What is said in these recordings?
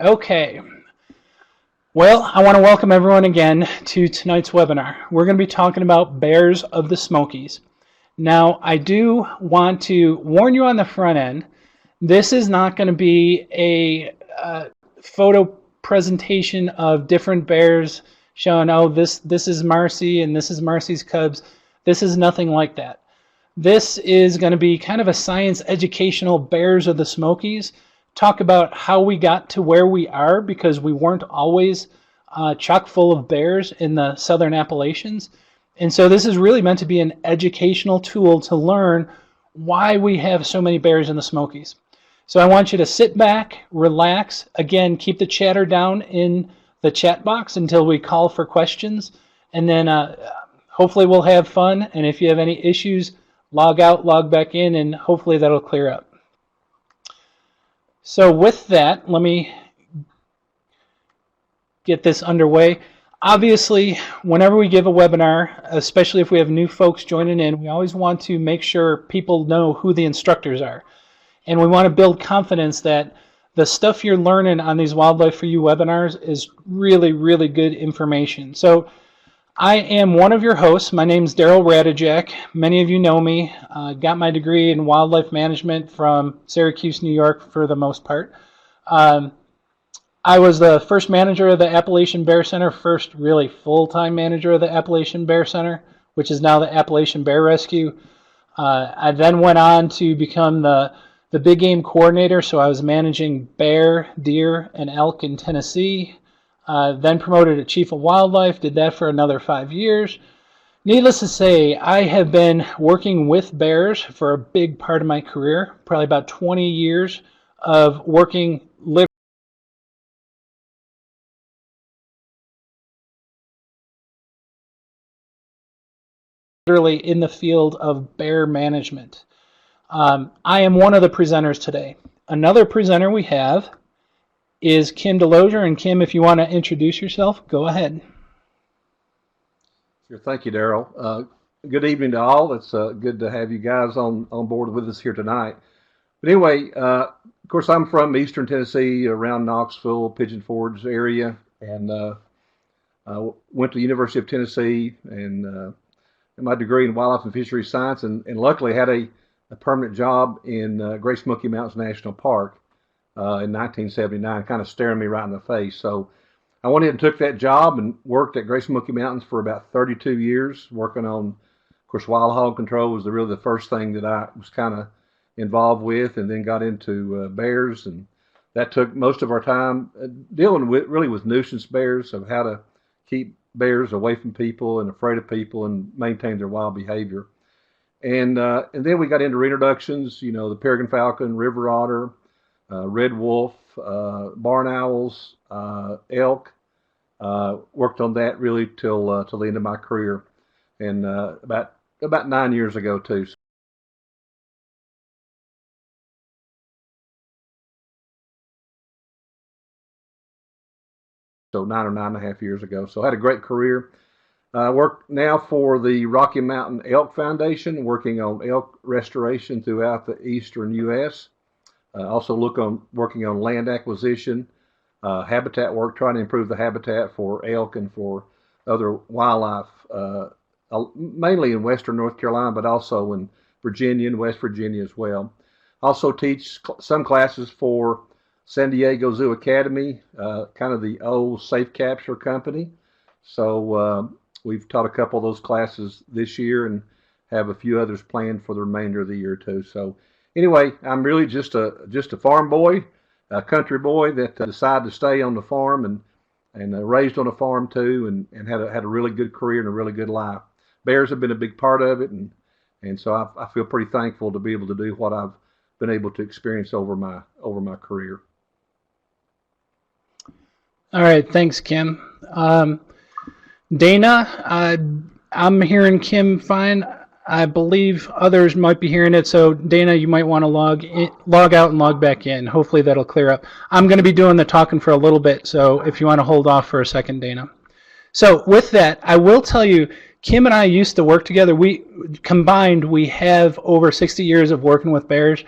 Okay. Well, I want to welcome everyone again to tonight's webinar. We're going to be talking about bears of the Smokies. Now, I do want to warn you on the front end, this is not going to be a photo presentation of different bears showing, oh, this is Marcy and this is Marcy's cubs. This is nothing like that. This is going to be kind of a science educational bears of the Smokies. Talk about how we got to where we are, because we weren't always chock full of bears in the southern Appalachians. And so this is really meant to be an educational tool to learn why we have so many bears in the Smokies. So I want you to sit back, relax. Again, keep the chatter down in the chat box until we call for questions. And then hopefully we'll have fun. And if you have any issues, log out, log back in, and hopefully that'll clear up. So with that, let me get this underway. Obviously, whenever we give a webinar, especially if we have new folks joining in, we always want to make sure people know who the instructors are. And we want to build confidence that the stuff you're learning on these Wildlife for You webinars is really, really good information. So I am one of your hosts. My name is Daryl Radijak. Many of you know me. Got my degree in wildlife management from Syracuse, New York, for the most part. I was the first manager of the Appalachian Bear Center, first really full-time manager of the Appalachian Bear Center, which is now the Appalachian Bear Rescue. I then went on to become the big game coordinator, so I was managing bear, deer, and elk in Tennessee. Then promoted to chief of wildlife, did that for another 5 years. Needless to say, I have been working with bears for a big part of my career, probably about 20 years of working literally in the field of bear management. I am one of the presenters today. Another presenter we have is Kim Delosier. And Kim, if you want to introduce yourself, go ahead. Sure. Thank you, Daryl. Good evening to all. It's good to have you guys on board with us here tonight. But anyway, of course, I'm from Eastern Tennessee, around Knoxville, Pigeon Forge area, and went to the University of Tennessee and my degree in wildlife and fisheries science, and luckily had a permanent job in Great Smoky Mountains National Park in 1979, kind of staring me right in the face. So I went ahead and took that job and worked at Great Smoky Mountains for about 32 years, working on, of course, wild hog control was really the first thing that I was kind of involved with, and then got into bears, and that took most of our time dealing with nuisance bears, of how to keep bears away from people and afraid of people and maintain their wild behavior. And then we got into reintroductions, you know, the peregrine falcon, river otter, red wolf, barn owls, elk. Worked on that really till the end of my career, and about 9 years ago too. So 9.5 years ago. So I had a great career. I work now for the Rocky Mountain Elk Foundation, working on elk restoration throughout the eastern U.S. Also working on land acquisition, habitat work, trying to improve the habitat for elk and for other wildlife, mainly in western North Carolina, but also in Virginia and West Virginia as well. Also teach some classes for San Diego Zoo Academy, kind of the old safe capture company. So we've taught a couple of those classes this year and have a few others planned for the remainder of the year too. So anyway, I'm really just a farm boy, a country boy that decided to stay on the farm and raised on a farm too, and had a really good career and a really good life. Bears have been a big part of it, and so I feel pretty thankful to be able to do what I've been able to experience over my career. All right, thanks, Kim. Dana, I'm hearing Kim fine. I believe others might be hearing it, so Dana, you might want to log out and log back in. Hopefully that'll clear up. I'm going to be doing the talking for a little bit, so if you want to hold off for a second, Dana. So with that, I will tell you, Kim and I used to work together. We have over 60 years of working with bears.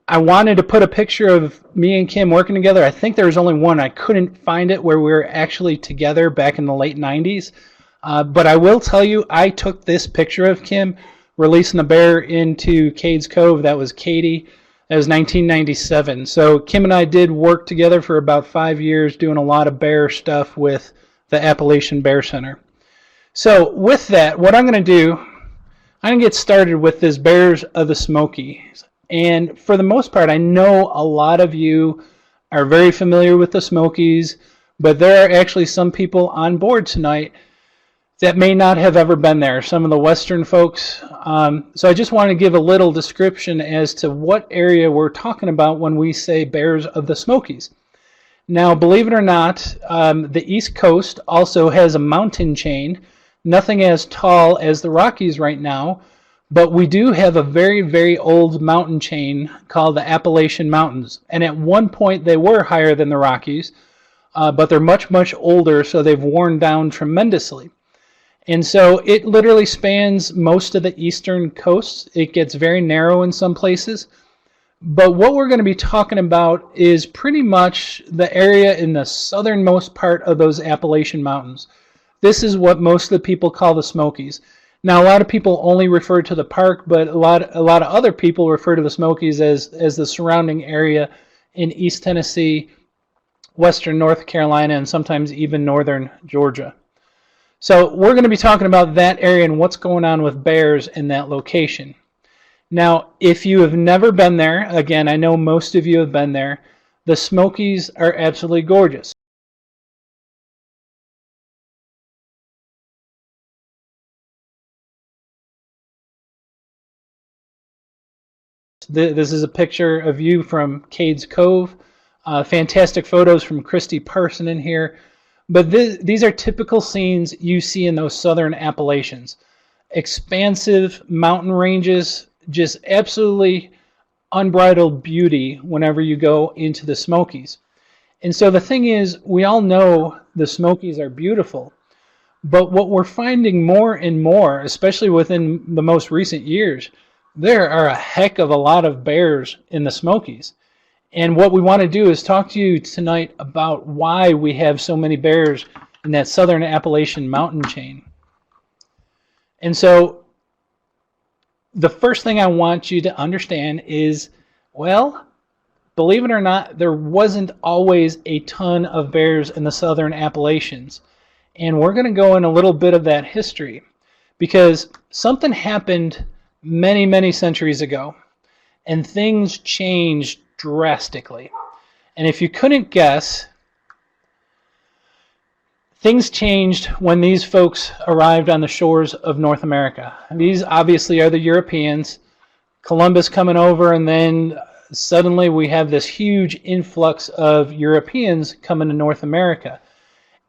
I wanted to put a picture of me and Kim working together. I think there was only one. I couldn't find it where we were actually together back in the late 90s. But I will tell you, I took this picture of Kim releasing a bear into Cades Cove. That was Katie. That was 1997. So Kim and I did work together for about 5 years doing a lot of bear stuff with the Appalachian Bear Center. So with that, what I'm going to do, I'm going to get started with this Bears of the Smokies. And for the most part, I know a lot of you are very familiar with the Smokies, but there are actually some people on board tonight that may not have ever been there, some of the Western folks. So I just want to give a little description as to what area we're talking about when we say Bears of the Smokies. Now, believe it or not, the East Coast also has a mountain chain, nothing as tall as the Rockies right now, but we do have a very, very old mountain chain called the Appalachian Mountains. And at one point they were higher than the Rockies, but they're much, much older, so they've worn down tremendously. And so it literally spans most of the eastern coast. It gets very narrow in some places. But what we're going to be talking about is pretty much the area in the southernmost part of those Appalachian Mountains. This is what most of the people call the Smokies. Now, a lot of people only refer to the park, but a lot of other people refer to the Smokies as the surrounding area in East Tennessee, western North Carolina, and sometimes even northern Georgia. So we're going to be talking about that area and what's going on with bears in that location. Now, if you have never been there, again, I know most of you have been there, the Smokies are absolutely gorgeous. This is a picture of you from Cades Cove. Fantastic photos from Christy Parson in here. But these are typical scenes you see in those southern Appalachians. Expansive mountain ranges, just absolutely unbridled beauty whenever you go into the Smokies. And so the thing is, we all know the Smokies are beautiful, but what we're finding more and more, especially within the most recent years, there are a heck of a lot of bears in the Smokies. And what we want to do is talk to you tonight about why we have so many bears in that southern Appalachian mountain chain. And so the first thing I want you to understand is, well, believe it or not, there wasn't always a ton of bears in the southern Appalachians. And we're going to go in a little bit of that history because something happened many, many centuries ago, and things changed drastically. And if you couldn't guess, things changed when these folks arrived on the shores of North America. These obviously are the Europeans, Columbus coming over, and then suddenly we have this huge influx of Europeans coming to North America.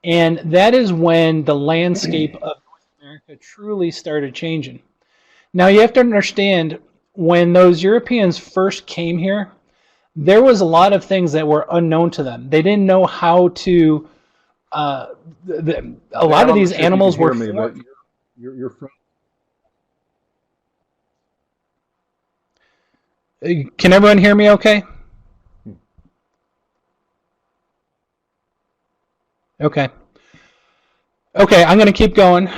And that is when the landscape of North America truly started changing. Now you have to understand, when those Europeans first came here, there was a lot of things that were unknown to them. They didn't know how to. A lot of these animals were. You're from. Can everyone hear me? Okay. Okay. Okay, I'm going to keep going.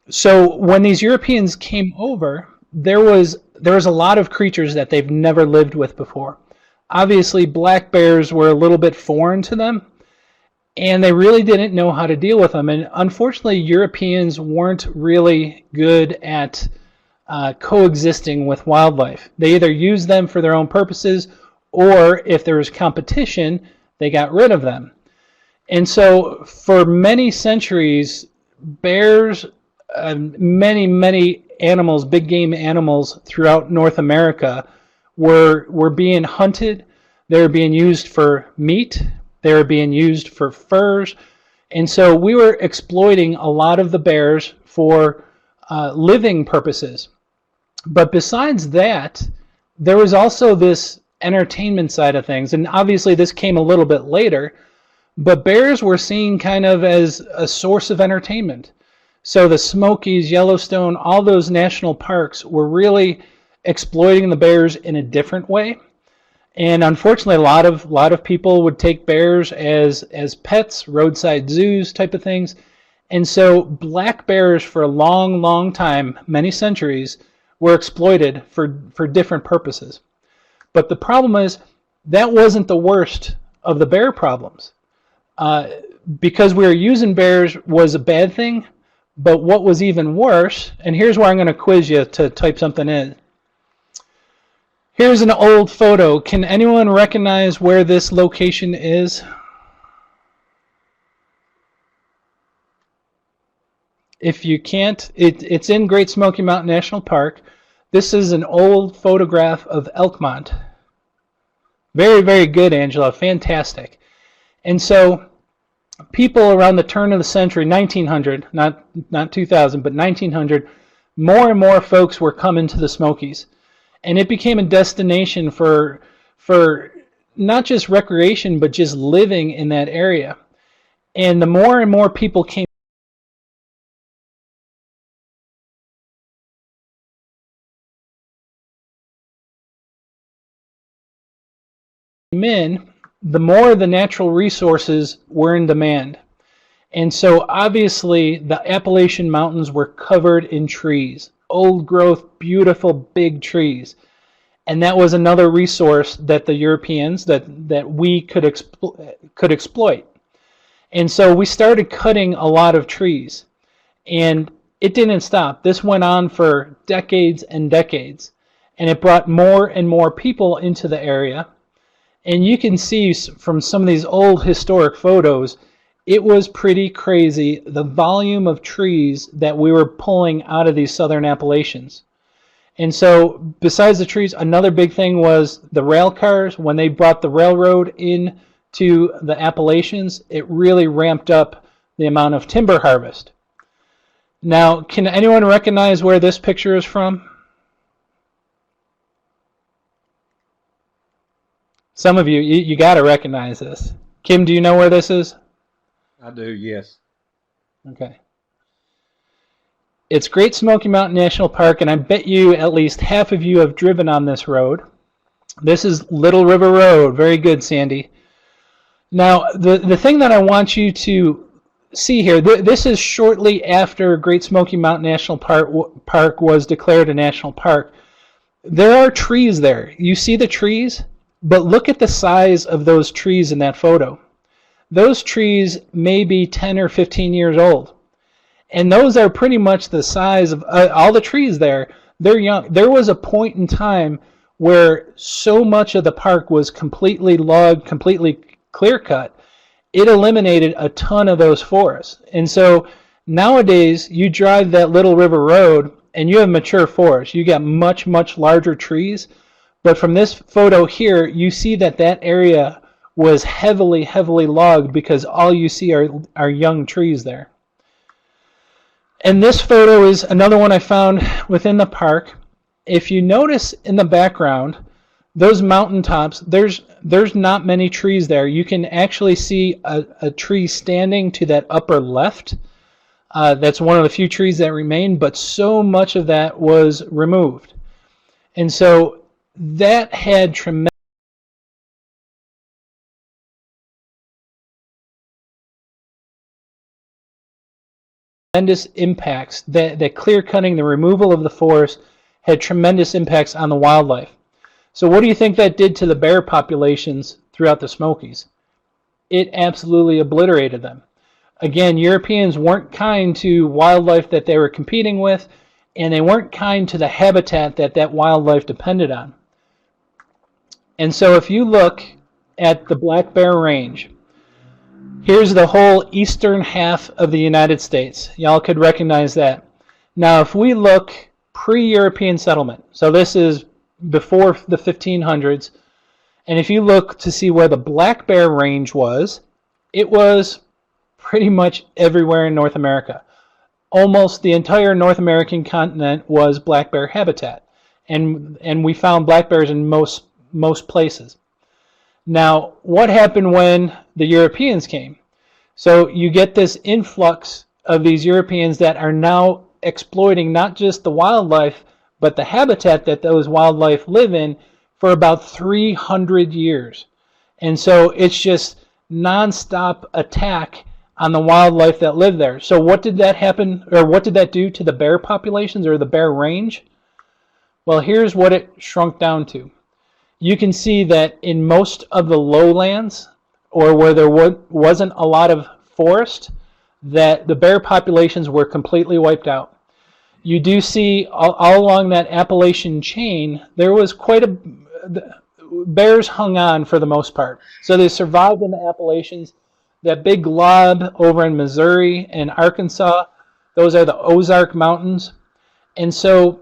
So when these Europeans came over, there was a lot of creatures that they've never lived with before. Obviously, black bears were a little bit foreign to them, and they really didn't know how to deal with them. And unfortunately, Europeans weren't really good at coexisting with wildlife. They either used them for their own purposes, or if there was competition, they got rid of them. And so for many centuries, bears, many animals, big game animals throughout North America were being hunted. They were being used for meat. They were being used for furs. And so we were exploiting a lot of the bears for living purposes. But besides that, there was also this entertainment side of things. And obviously this came a little bit later, but bears were seen kind of as a source of entertainment. So the Smokies, Yellowstone, all those national parks were really exploiting the bears in a different way. And unfortunately, a lot of people would take bears as pets, roadside zoos type of things. And so black bears for a long, long time, many centuries, were exploited for different purposes. But the problem is that wasn't the worst of the bear problems. Because we were using bears was a bad thing, but what was even worse, and here's where I'm going to quiz you to type something in. Here's an old photo. Can anyone recognize where this location is? If you can't, it's in Great Smoky Mountain National Park. This is an old photograph of Elkmont. Very, very good, Angela. Fantastic. And so people around the turn of the century, 1900, not 2000, but 1900, more and more folks were coming to the Smokies. And it became a destination for not just recreation, but just living in that area. And the more and more people came in, the more the natural resources were in demand. And so obviously the Appalachian Mountains were covered in trees, old growth, beautiful big trees. And that was another resource that the Europeans, that we could exploit. And so we started cutting a lot of trees. And it didn't stop. This went on for decades and decades. And it brought more and more people into the area. And you can see from some of these old historic photos, it was pretty crazy, the volume of trees that we were pulling out of these southern Appalachians. And so besides the trees, another big thing was the rail cars. When they brought the railroad in to the Appalachians, it really ramped up the amount of timber harvest. Now, can anyone recognize where this picture is from? Some of you got to recognize this. Kim, do you know where this is? I do, yes. Okay. It's Great Smoky Mountain National Park, and I bet you at least half of you have driven on this road. This is Little River Road. Very good, Sandy. Now, the thing that I want you to see here, this is shortly after Great Smoky Mountain National Park was declared a national park. There are trees there. You see the trees? But look at the size of those trees in that photo. Those trees may be 10 or 15 years old. And those are pretty much the size of all the trees there. They're young. There was a point in time where so much of the park was completely logged, completely clear-cut. It eliminated a ton of those forests. And so nowadays, you drive that Little River Road, and you have mature forests. You got much, much larger trees. But from this photo here, you see that area was heavily, heavily logged because all you see are young trees there. And this photo is another one I found within the park. If you notice in the background, those mountaintops, there's not many trees there. You can actually see a tree standing to that upper left. That's one of the few trees that remain, but so much of that was removed. And so that had tremendous impacts. That clear cutting, the removal of the forest, had tremendous impacts on the wildlife. So what do you think that did to the bear populations throughout the Smokies? It absolutely obliterated them. Again, Europeans weren't kind to wildlife that they were competing with, and they weren't kind to the habitat that wildlife depended on. And so if you look at the Black Bear Range, here's the whole eastern half of the United States. Y'all could recognize that. Now, if we look pre-European settlement, so this is before the 1500s, and if you look to see where the Black Bear Range was, it was pretty much everywhere in North America. Almost the entire North American continent was black bear habitat, and we found black bears in most places. Now, what happened when the Europeans came? So you get this influx of these Europeans that are now exploiting not just the wildlife, but the habitat that those wildlife live in for about 300 years. And so it's just nonstop attack on the wildlife that live there. So what did that happen, or what did that do to the bear populations or the bear range? Well, here's what it shrunk down to. You can see that in most of the lowlands, or where there wasn't a lot of forest, that the bear populations were completely wiped out. You do see all along that Appalachian chain, there was quite a... bears hung on for the most part. So they survived in the Appalachians. That big glob over in Missouri and Arkansas, those are the Ozark Mountains. And so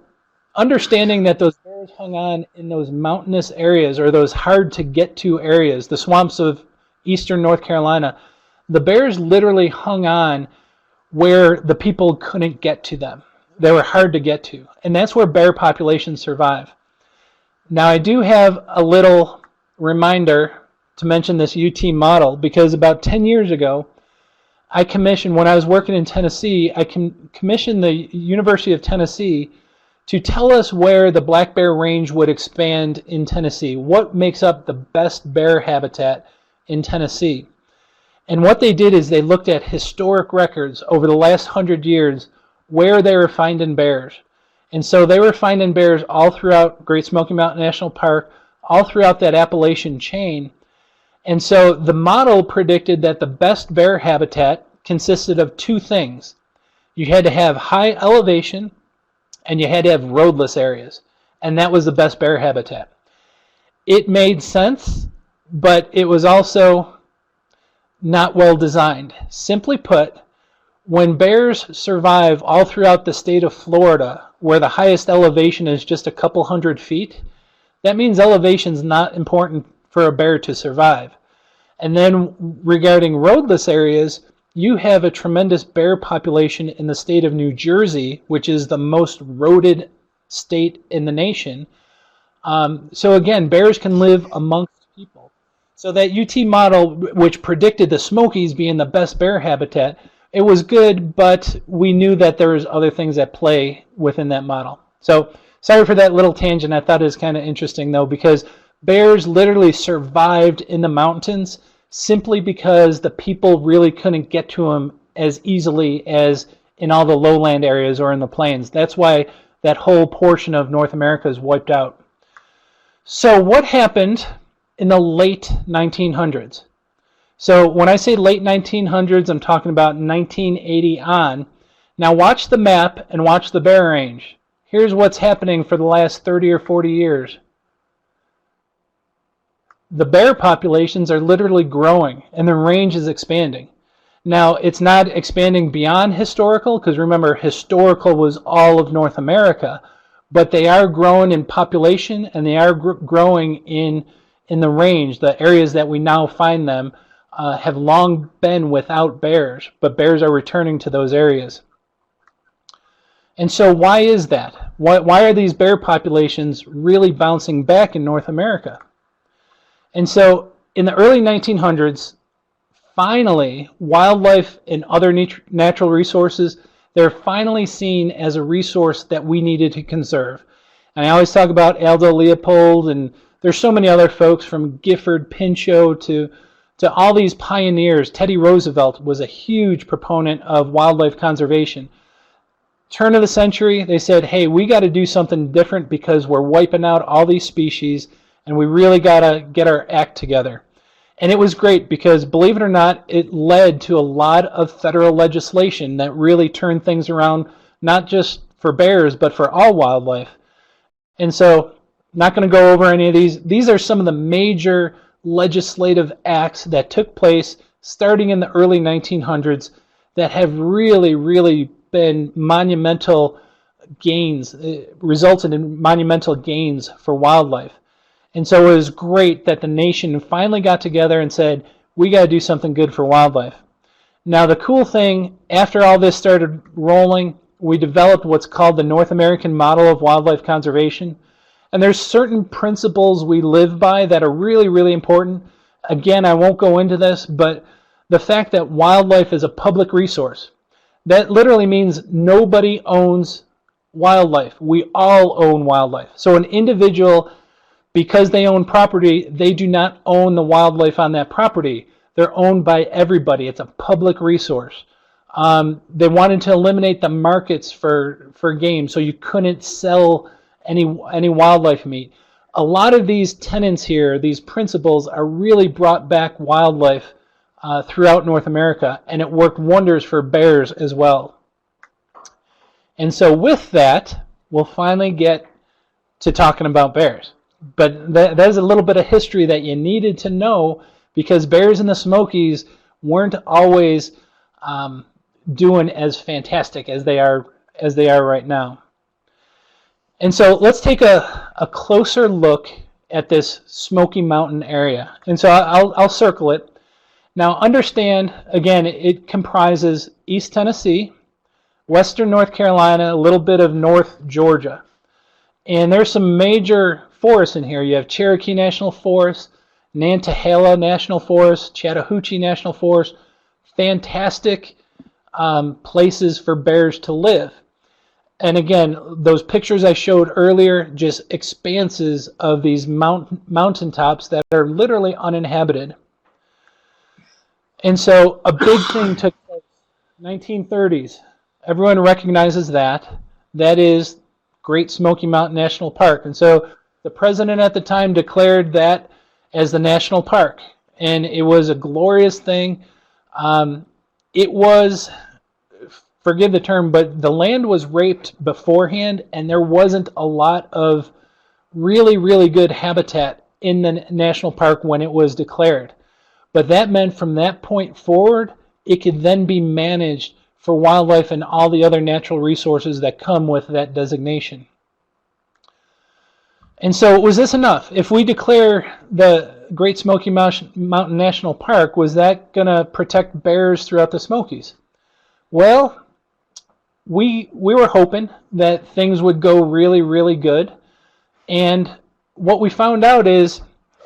understanding that those bears hung on in those mountainous areas, or those hard to get to areas, the swamps of eastern North Carolina, the bears literally hung on where the people couldn't get to them. They were hard to get to. And that's where bear populations survive. Now, I do have a little reminder to mention this UT model, because about 10 years ago, I commissioned, when I was working in Tennessee, I commissioned the University of Tennessee to tell us where the black bear range would expand in Tennessee. What makes up the best bear habitat in Tennessee? And what they did is they looked at historic records over the last 100 years where they were finding bears. And so they were finding bears all throughout Great Smoky Mountain National Park, all throughout that Appalachian chain. And so the model predicted that the best bear habitat consisted of two things. You had to have high elevation, and you had to have roadless areas. And that was the best bear habitat. It made sense, but it was also not well designed. Simply put, when bears survive all throughout the state of Florida, where the highest elevation is just a couple hundred feet, that means elevation is not important for a bear to survive. And then regarding roadless areas, you have a tremendous bear population in the state of New Jersey, which is the most roaded state in the nation. So again, bears can live amongst people. So that UT model, which predicted the Smokies being the best bear habitat, it was good, but we knew that there was other things at play within that model. So sorry for that little tangent. I thought it was kind of interesting, though, because bears literally survived in the mountains simply because the people really couldn't get to them as easily as in all the lowland areas or in the plains. That's why that whole portion of North America is wiped out. So what happened in the late 1900s? So when I say late 1900s, I'm talking about 1980 on. Now watch the map and watch the bear range. Here's what's happening for the last 30 or 40 years. The bear populations are literally growing, and the range is expanding. Now, it's not expanding beyond historical, because remember, historical was all of North America, but they are growing in population, and they are growing in the range. The areas that we now find them have long been without bears, but bears are returning to those areas. And so why is that? Why are these bear populations really bouncing back in North America? And so in the early 1900s, finally, wildlife and other natural resources, they're finally seen as a resource that we needed to conserve. And I always talk about Aldo Leopold, and there's so many other folks, from Gifford Pinchot to all these pioneers. Teddy Roosevelt was a huge proponent of wildlife conservation. Turn of the century, they said, hey, we got to do something different because we're wiping out all these species, and we really got to get our act together. And it was great because, believe it or not, it led to a lot of federal legislation that really turned things around, not just for bears, but for all wildlife. And so, not going to go over any of these. These are some of the major legislative acts that took place starting in the early 1900s that have really, really been monumental gains, resulted in monumental gains for wildlife. And so it was great that the nation finally got together and said, we got to do something good for wildlife. Now the cool thing, after all this started rolling, we developed what's called the North American Model of Wildlife Conservation. And there's certain principles we live by that are really, really important. Again, I won't go into this, but the fact that wildlife is a public resource, that literally means nobody owns wildlife. We all own wildlife. So an individual, because they own property, they do not own the wildlife on that property. They're owned by everybody. It's a public resource. They wanted to eliminate the markets for game, so you couldn't sell any wildlife meat. A lot of these tenets here, these principles, are really brought back wildlife throughout North America, and it worked wonders for bears as well. And so with that, we'll finally get to talking about bears. But that is a little bit of history that you needed to know, because bears in the Smokies weren't always doing as fantastic as they are right now. And so let's take a closer look at this Smoky Mountain area. And so I'll circle it. Now understand, again, it comprises East Tennessee, Western North Carolina, a little bit of North Georgia. And there's some major forests in here. You have Cherokee National Forest, Nantahala National Forest, Chattahoochee National Forest. Fantastic places for bears to live. And again, those pictures I showed earlier, just expanses of these mountaintops that are literally uninhabited. And so a big thing took place, 1930s. Everyone recognizes that. That is Great Smoky Mountain National Park. And so the president at the time declared that as the national park. And it was a glorious thing. It was, forgive the term, but the land was raped beforehand, and there wasn't a lot of really, really good habitat in the national park when it was declared. But that meant from that point forward, it could then be managed for wildlife and all the other natural resources that come with that designation. And so was this enough? If we declare the Great Smoky Mountain National Park, was that going to protect bears throughout the Smokies? Well, we were hoping that things would go really, really good. And what we found out is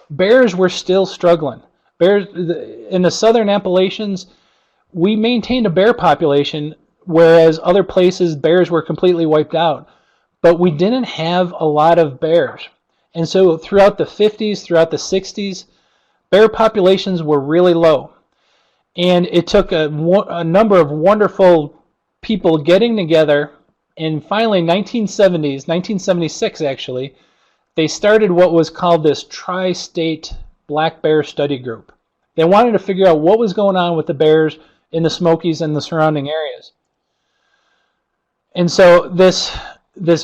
bears were still struggling. Bears in the southern Appalachians, we maintained a bear population, whereas other places bears were completely wiped out. But we didn't have a lot of bears. And so throughout the 50s, throughout the 60s, bear populations were really low. And it took a number of wonderful people getting together, and finally 1976 actually, they started what was called this Tri-State Black Bear Study Group. They wanted to figure out what was going on with the bears in the Smokies and the surrounding areas. And so this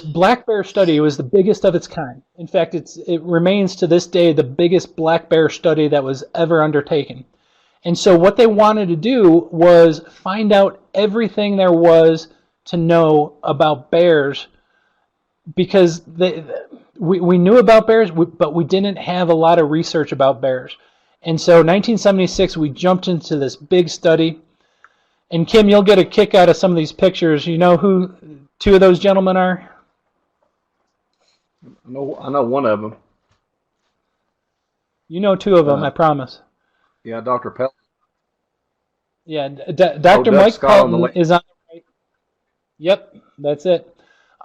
black bear study was the biggest of its kind. In fact, it remains to this day the biggest black bear study that was ever undertaken. And so what they wanted to do was find out everything there was to know about bears, because we knew about bears, but we didn't have a lot of research about bears. And so 1976, we jumped into this big study. And Kim, you'll get a kick out of some of these pictures. You know who two of those gentlemen are? I know one of them. You know two of them, I promise. Yeah, Dr. Pelton. Yeah, Dr. Mike Pelton is on the right. Yep, that's it.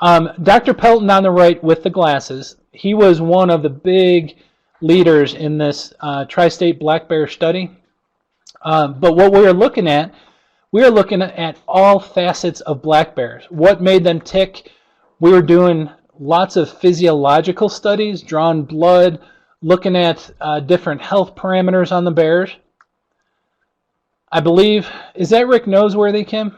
Dr. Pelton on the right with the glasses. He was one of the big leaders in this Tri-State Black Bear study. But what we're looking at all facets of black bears. What made them tick? We were doing lots of physiological studies, drawing blood, looking at different health parameters on the bears. I believe, is that Rick Noseworthy, Kim?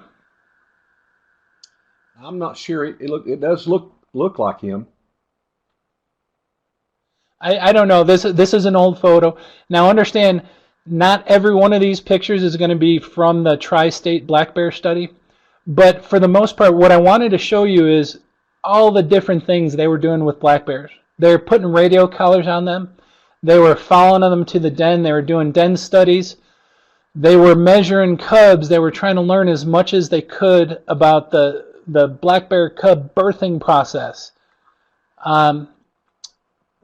I'm not sure. It does look like him. I don't know. This is an old photo. Now understand, not every one of these pictures is going to be from the Tri-State Black Bear study, but for the most part, what I wanted to show you is all the different things they were doing with black bears. They're putting radio collars on them. They were following them to the den. They were doing den studies. They were measuring cubs. They were trying to learn as much as they could about the black bear cub birthing process.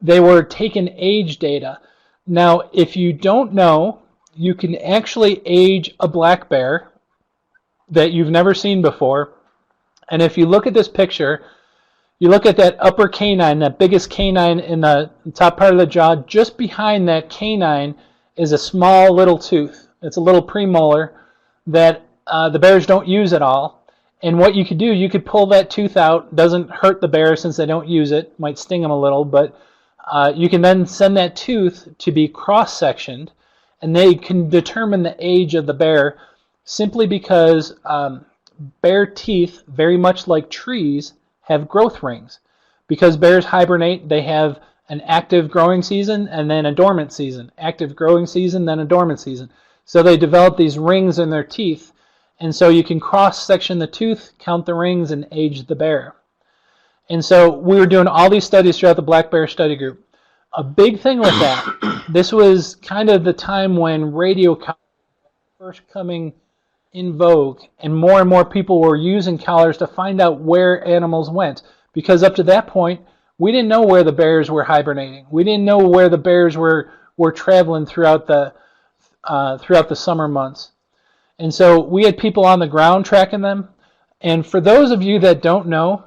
They were taking age data. Now, if you don't know, you can actually age a black bear that you've never seen before. And if you look at this picture, You look at that upper canine, that biggest canine in the top part of the jaw. Just behind that canine is a small little tooth. It's a little premolar that the bears don't use at all. And what you could do, you could pull that tooth out. Doesn't hurt the bear since they don't use it. Might sting them a little, but you can then send that tooth to be cross-sectioned, and they can determine the age of the bear simply because bear teeth, very much like trees, have growth rings. Because bears hibernate, they have an active growing season and then a dormant season. Active growing season, then a dormant season. So they develop these rings in their teeth, and so you can cross-section the tooth, count the rings, and age the bear. And so we were doing all these studies throughout the black bear study group. A big thing with that, this was kind of the time when radio collars were first coming in vogue, and more people were using collars to find out where animals went. Because up to that point, we didn't know where the bears were hibernating. We didn't know where the bears were traveling throughout the summer months. And so we had people on the ground tracking them. And for those of you that don't know,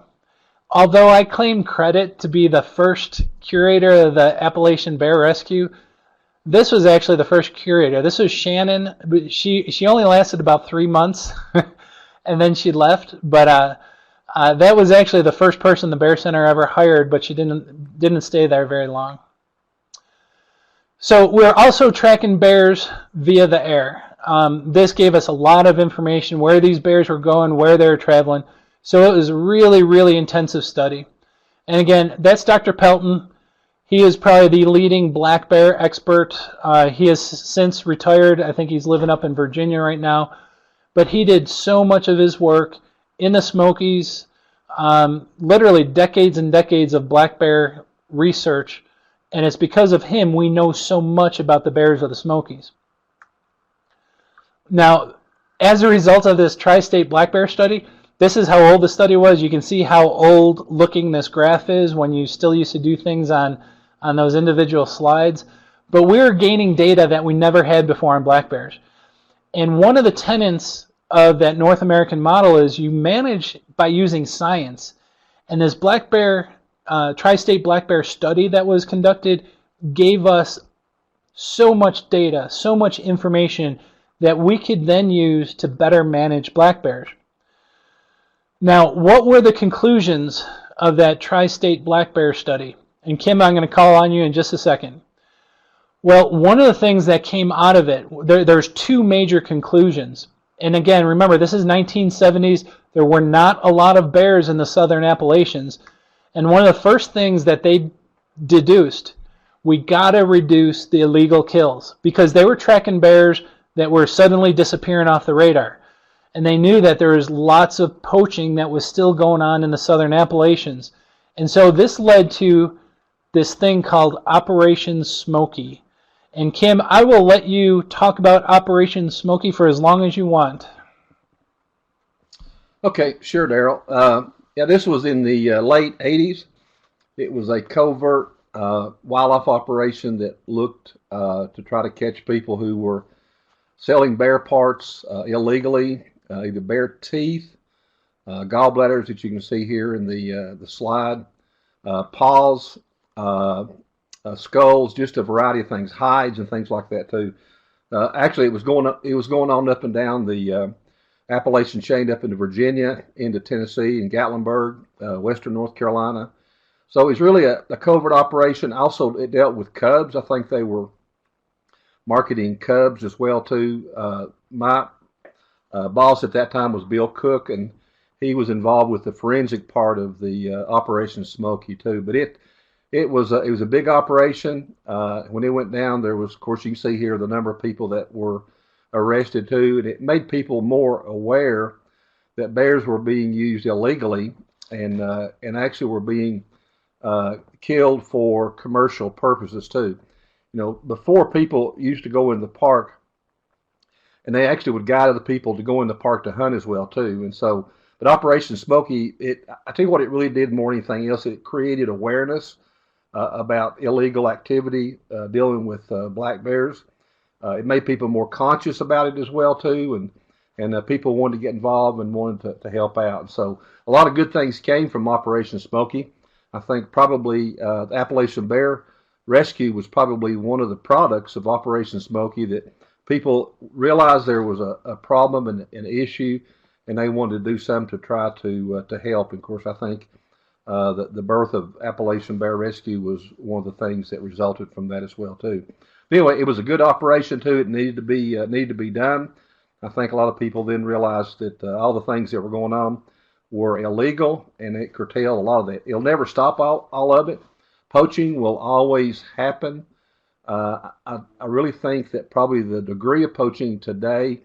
although I claim credit to be the first curator of the Appalachian Bear Rescue, this was actually the first curator. This was Shannon. She only lasted about 3 months, and then she left. But that was actually the first person the Bear Center ever hired, but she didn't stay there very long. So we're also tracking bears via the air. This gave us a lot of information where these bears were going, where they were traveling. So it was a really, really intensive study. And again, that's Dr. Pelton. He is probably the leading black bear expert. He has since retired. I think he's living up in Virginia right now. But he did so much of his work in the Smokies, literally decades and decades of black bear research. And it's because of him we know so much about the bears of the Smokies. Now, as a result of this tri-state black bear study, this is how old the study was. You can see how old looking this graph is when you still used to do things on those individual slides. But we're gaining data that we never had before on black bears. And one of the tenets of that North American model is you manage by using science. And this black bear, tri-state black bear study that was conducted gave us so much data, so much information that we could then use to better manage black bears. Now, what were the conclusions of that tri-state black bear study? And Kim, I'm going to call on you in just a second. Well, one of the things that came out of it, there's two major conclusions. And again, remember, this is 1970s. There were not a lot of bears in the southern Appalachians. And one of the first things that they deduced, we got to reduce the illegal kills, because they were tracking bears that were suddenly disappearing off the radar. And they knew that there was lots of poaching that was still going on in the southern Appalachians. And so this led to this thing called Operation Smoky. And Kim, I will let you talk about Operation Smoky for as long as you want. Okay, sure, Daryl. Yeah, this was in the late 80s. It was a covert wildlife operation that looked to try to catch people who were selling bear parts illegally, either bear teeth, gallbladders that you can see here in the slide, paws, skulls, just a variety of things, hides and things like that too. Actually, it was going on up and down the Appalachian chain up into Virginia, into Tennessee, and Gatlinburg, western North Carolina. So it was really a covert operation. Also, it dealt with cubs. I think they were marketing cubs as well too. My boss at that time was Bill Cook, and he was involved with the forensic part of the Operation Smoky too. But it was a big operation. When it went down, there was, of course, you can see here the number of people that were arrested too, and it made people more aware that bears were being used illegally and actually were being killed for commercial purposes too. You know, before people used to go in the park, and they actually would guide other people to go in the park to hunt as well too. And so, but Operation Smoky, I tell you what, it really did more than anything else. It created awareness about illegal activity dealing with black bears. It made people more conscious about it as well too, and and people wanted to get involved and wanted to help out. And so a lot of good things came from Operation Smoky. I think probably the Appalachian Bear Rescue was probably one of the products of Operation Smoky, that people realized there was a problem and an issue, and they wanted to do something to try to help. And of course, I think the birth of Appalachian Bear Rescue was one of the things that resulted from that as well too. But anyway, it was a good operation too. It needed to be done. I think a lot of people then realized that all the things that were going on were illegal, and it curtailed a lot of that. It'll never stop all of it. Poaching will always happen. I really think that probably the degree of poaching today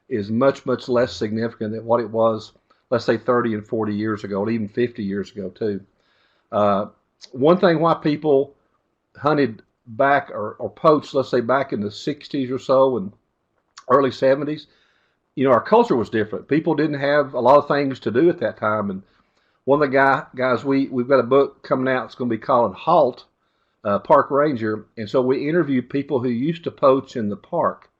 is much, much less significant than what it was, let's say, 30 and 40 years ago, and even 50 years ago, too. One thing why people hunted back or poached, let's say, back in the 60s or so and early 70s, our culture was different. People didn't have a lot of things to do at that time. And one of the guys, we've got a book coming out. It's going to be called Halt, Park Ranger. And so we interviewed people who used to poach in the park.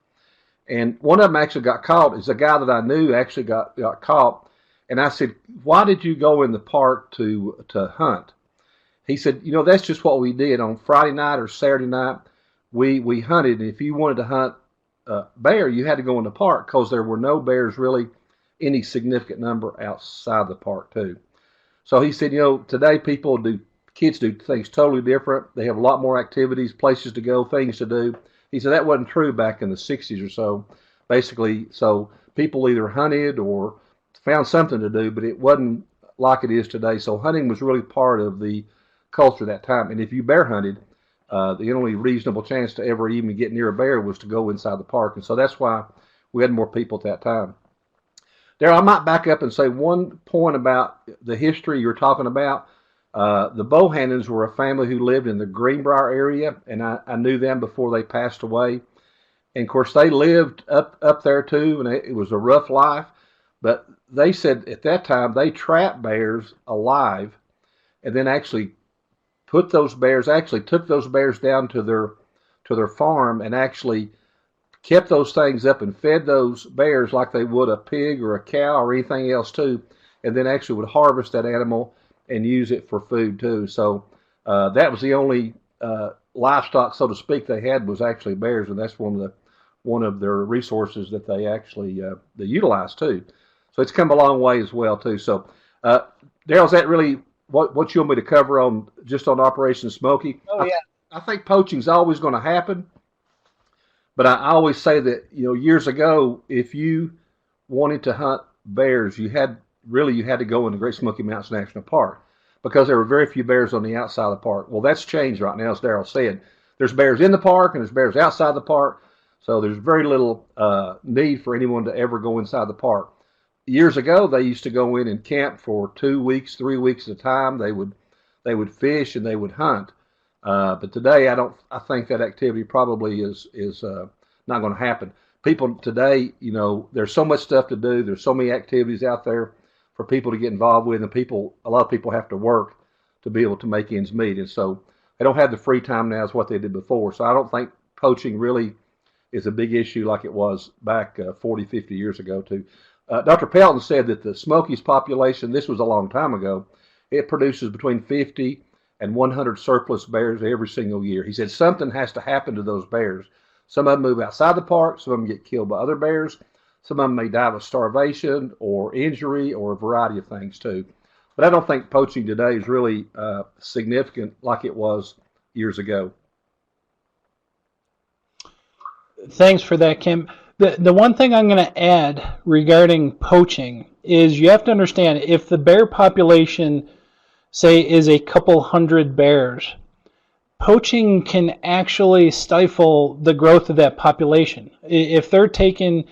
And one of them actually got caught. Is a guy that I knew actually got caught. And I said, why did you go in the park to hunt? He said, that's just what we did. On Friday night or Saturday night, we hunted. And if you wanted to hunt bear, you had to go in the park, because there were no bears really any significant number outside the park too. So he said, today kids do things totally different. They have a lot more activities, places to go, things to do. He said that wasn't true back in the 60s or so. Basically, so people either hunted or found something to do, but it wasn't like it is today. So hunting was really part of the culture at that time. And if you bear hunted, the only reasonable chance to ever even get near a bear was to go inside the park. And so that's why we had more people at that time. Darryl, I might back up and say one point about the history you're talking about. The Bohannons were a family who lived in the Greenbrier area, and I knew them before they passed away. And of course, they lived up there too, and it was a rough life. But they said at that time they trapped bears alive, and then actually took those bears down to their farm, and actually kept those things up and fed those bears like they would a pig or a cow or anything else too, and then actually would harvest that animal and use it for food too. So that was the only livestock, so to speak, they had, was actually bears, and that's one of their resources that they actually they utilized too. So it's come a long way as well too. So Darryl, is that really what you want me to cover on Operation Smoky? Oh yeah. I think poaching's always going to happen. But I always say that, years ago, if you wanted to hunt bears, you had to go into Great Smoky Mountains National Park, because there were very few bears on the outside of the park. Well, that's changed right now, as Darryl said. There's bears in the park and there's bears outside the park, so there's very little need for anyone to ever go inside the park. Years ago, they used to go in and camp for 2 weeks, 3 weeks at a time. They would fish and they would hunt. But today, I think that activity probably is not going to happen. People today, there's so much stuff to do. There's so many activities out there for people to get involved with, and a lot of people have to work to be able to make ends meet. And so they don't have the free time now as what they did before. So I don't think poaching really is a big issue like it was back 40, 50 years ago too. Dr. Pelton said that the Smokies population, this was a long time ago, it produces between 50 and 100 surplus bears every single year. He said something has to happen to those bears. Some of them move outside the park. Some of them get killed by other bears. Some of them may die of starvation or injury or a variety of things too. But I don't think poaching today is really significant like it was years ago. Thanks for that, Kim. The one thing I'm going to add regarding poaching is you have to understand, if the bear population, say, is a couple hundred bears, poaching can actually stifle the growth of that population. If they're taking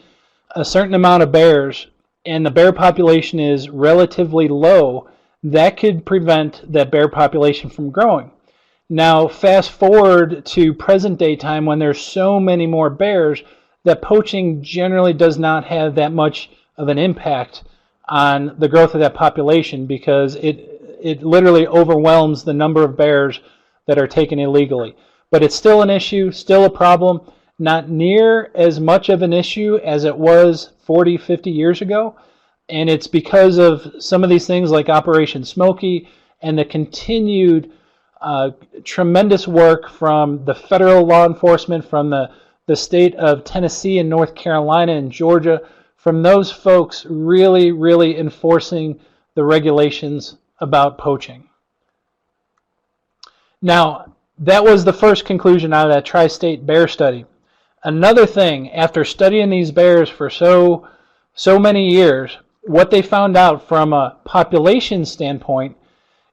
a certain amount of bears and the bear population is relatively low, that could prevent that bear population from growing. Now, fast forward to present day time when there's so many more bears, that poaching generally does not have that much of an impact on the growth of that population, because it literally overwhelms the number of bears that are taken illegally. But it's still an issue, still a problem, not near as much of an issue as it was 40, 50 years ago. And it's because of some of these things like Operation Smoky and the continued tremendous work from the federal law enforcement, from the state of Tennessee and North Carolina and Georgia, from those folks really, really enforcing the regulations about poaching. Now, that was the first conclusion out of that tri-state bear study. Another thing, after studying these bears for so many years, what they found out from a population standpoint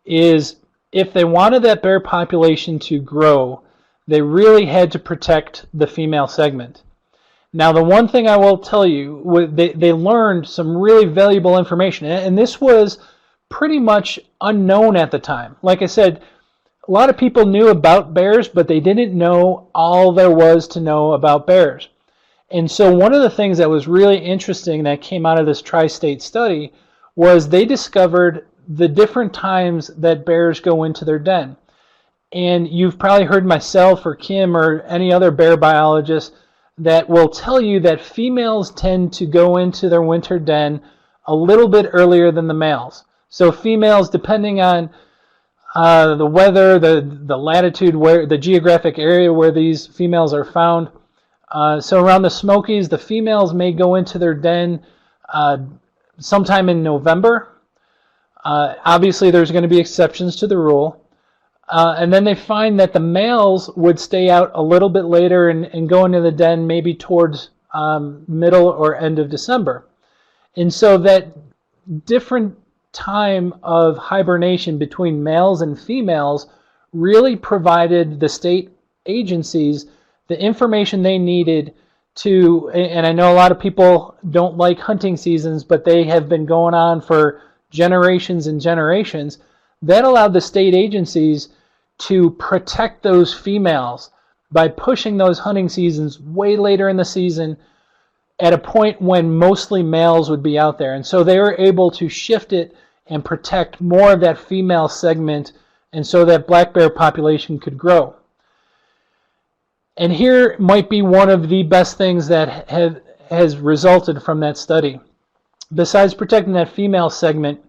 is if they wanted that bear population to grow, they really had to protect the female segment. Now, the one thing I will tell you, they learned some really valuable information, and this was pretty much unknown at the time. Like I said, a lot of people knew about bears, but they didn't know all there was to know about bears. And so one of the things that was really interesting that came out of this tri-state study was they discovered the different times that bears go into their den. And you've probably heard myself or Kim or any other bear biologist that will tell you that females tend to go into their winter den a little bit earlier than the males. So females, depending on the weather, the latitude, where the geographic area where these females are found. So around the Smokies, the females may go into their den sometime in November. Obviously, there's going to be exceptions to the rule. And then they find that the males would stay out a little bit later and go into the den maybe towards middle or end of December. And so that different time of hibernation between males and females really provided the state agencies the information they needed to, and I know a lot of people don't like hunting seasons, but they have been going on for generations and generations. That allowed the state agencies to protect those females by pushing those hunting seasons way later in the season at a point when mostly males would be out there. And so they were able to shift it and protect more of that female segment, and so that black bear population could grow. And here might be one of the best things that has resulted from that study. Besides protecting that female segment,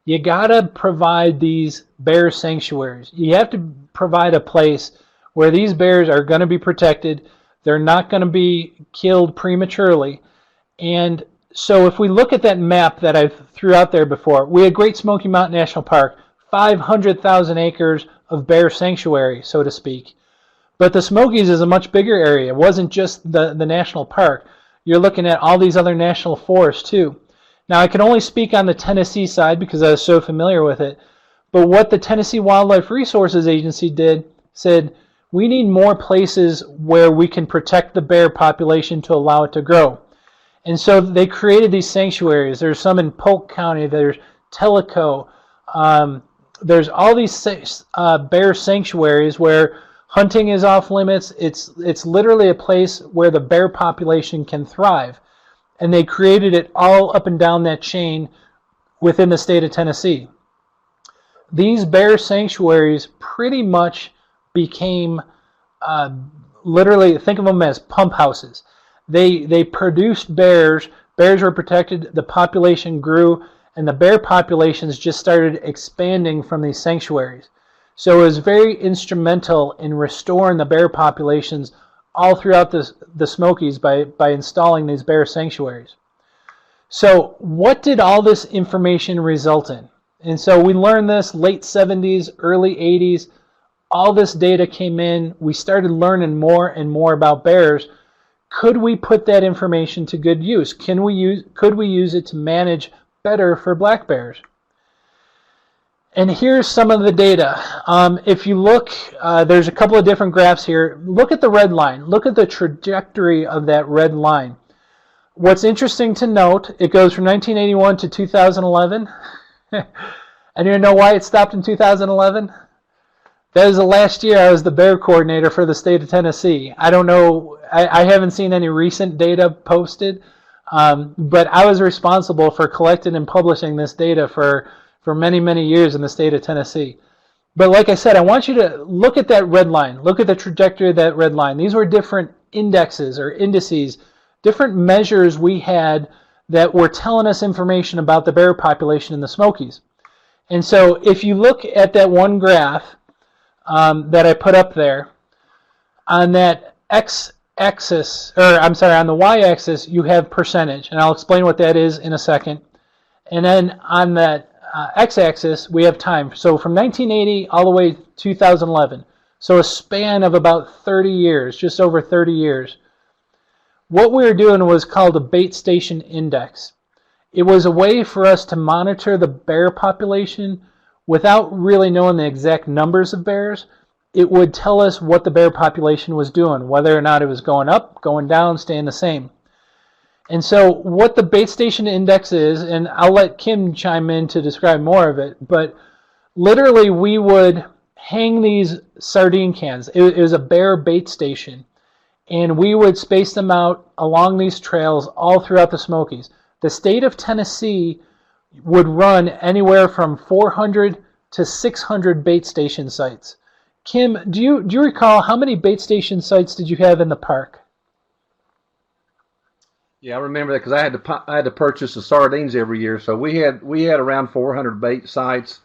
you gotta provide these bear sanctuaries. You have to provide a place where these bears are going to be protected. They're not going to be killed prematurely. And so if we look at that map that I threw out there before, we had Great Smoky Mountain National Park, 500,000 acres of bear sanctuary, so to speak. But the Smokies is a much bigger area. It wasn't just the national park. You're looking at all these other national forests too. Now, I can only speak on the Tennessee side because I was so familiar with it. But what the Tennessee Wildlife Resources Agency did, said, we need more places where we can protect the bear population to allow it to grow. And so they created these sanctuaries. There's some in Polk County. There's Tellico. There's all these bear sanctuaries where hunting is off limits. It's literally a place where the bear population can thrive. And they created it all up and down that chain within the state of Tennessee. These bear sanctuaries pretty much became literally, think of them as pump houses. They produced bears. Bears were protected. The population grew, and the bear populations just started expanding from these sanctuaries. So it was very instrumental in restoring the bear populations all throughout the Smokies by installing these bear sanctuaries. So what did all this information result in? And so we learned this late 70s, early 80s. All this data came in. We started learning more and more about bears. Could we put that information to good use? Could we use it to manage better for black bears? And here's some of the data. If you look, there's a couple of different graphs here. Look at the red line. Look at the trajectory of that red line. What's interesting to note, it goes from 1981 to 2011. And you know why it stopped in 2011? That was the last year I was the bear coordinator for the state of Tennessee. I don't know, I haven't seen any recent data posted, but I was responsible for collecting and publishing this data for many, many years in the state of Tennessee. But like I said, I want you to look at that red line. Look at the trajectory of that red line. These were different indexes or indices, different measures we had that were telling us information about the bear population in the Smokies. And so if you look at that one graph that I put up there, on that x-axis, or I'm sorry, on the y-axis, you have percentage, and I'll explain what that is in a second. And then on that x-axis, we have time. So from 1980 all the way to 2011. So a span of about 30 years, just over 30 years. What we were doing was called a bait station index. It was a way for us to monitor the bear population without really knowing the exact numbers of bears. It would tell us what the bear population was doing, whether or not it was going up, going down, staying the same. And so what the bait station index is, and I'll let Kim chime in to describe more of it, but literally we would hang these sardine cans. It was a bear bait station. And we would space them out along these trails all throughout the Smokies. The state of Tennessee would run anywhere from 400 to 600 bait station sites. Kim, do you recall how many bait station sites did you have in the park? Yeah, I remember that because I had to purchase the sardines every year. So we had around 400 bait sites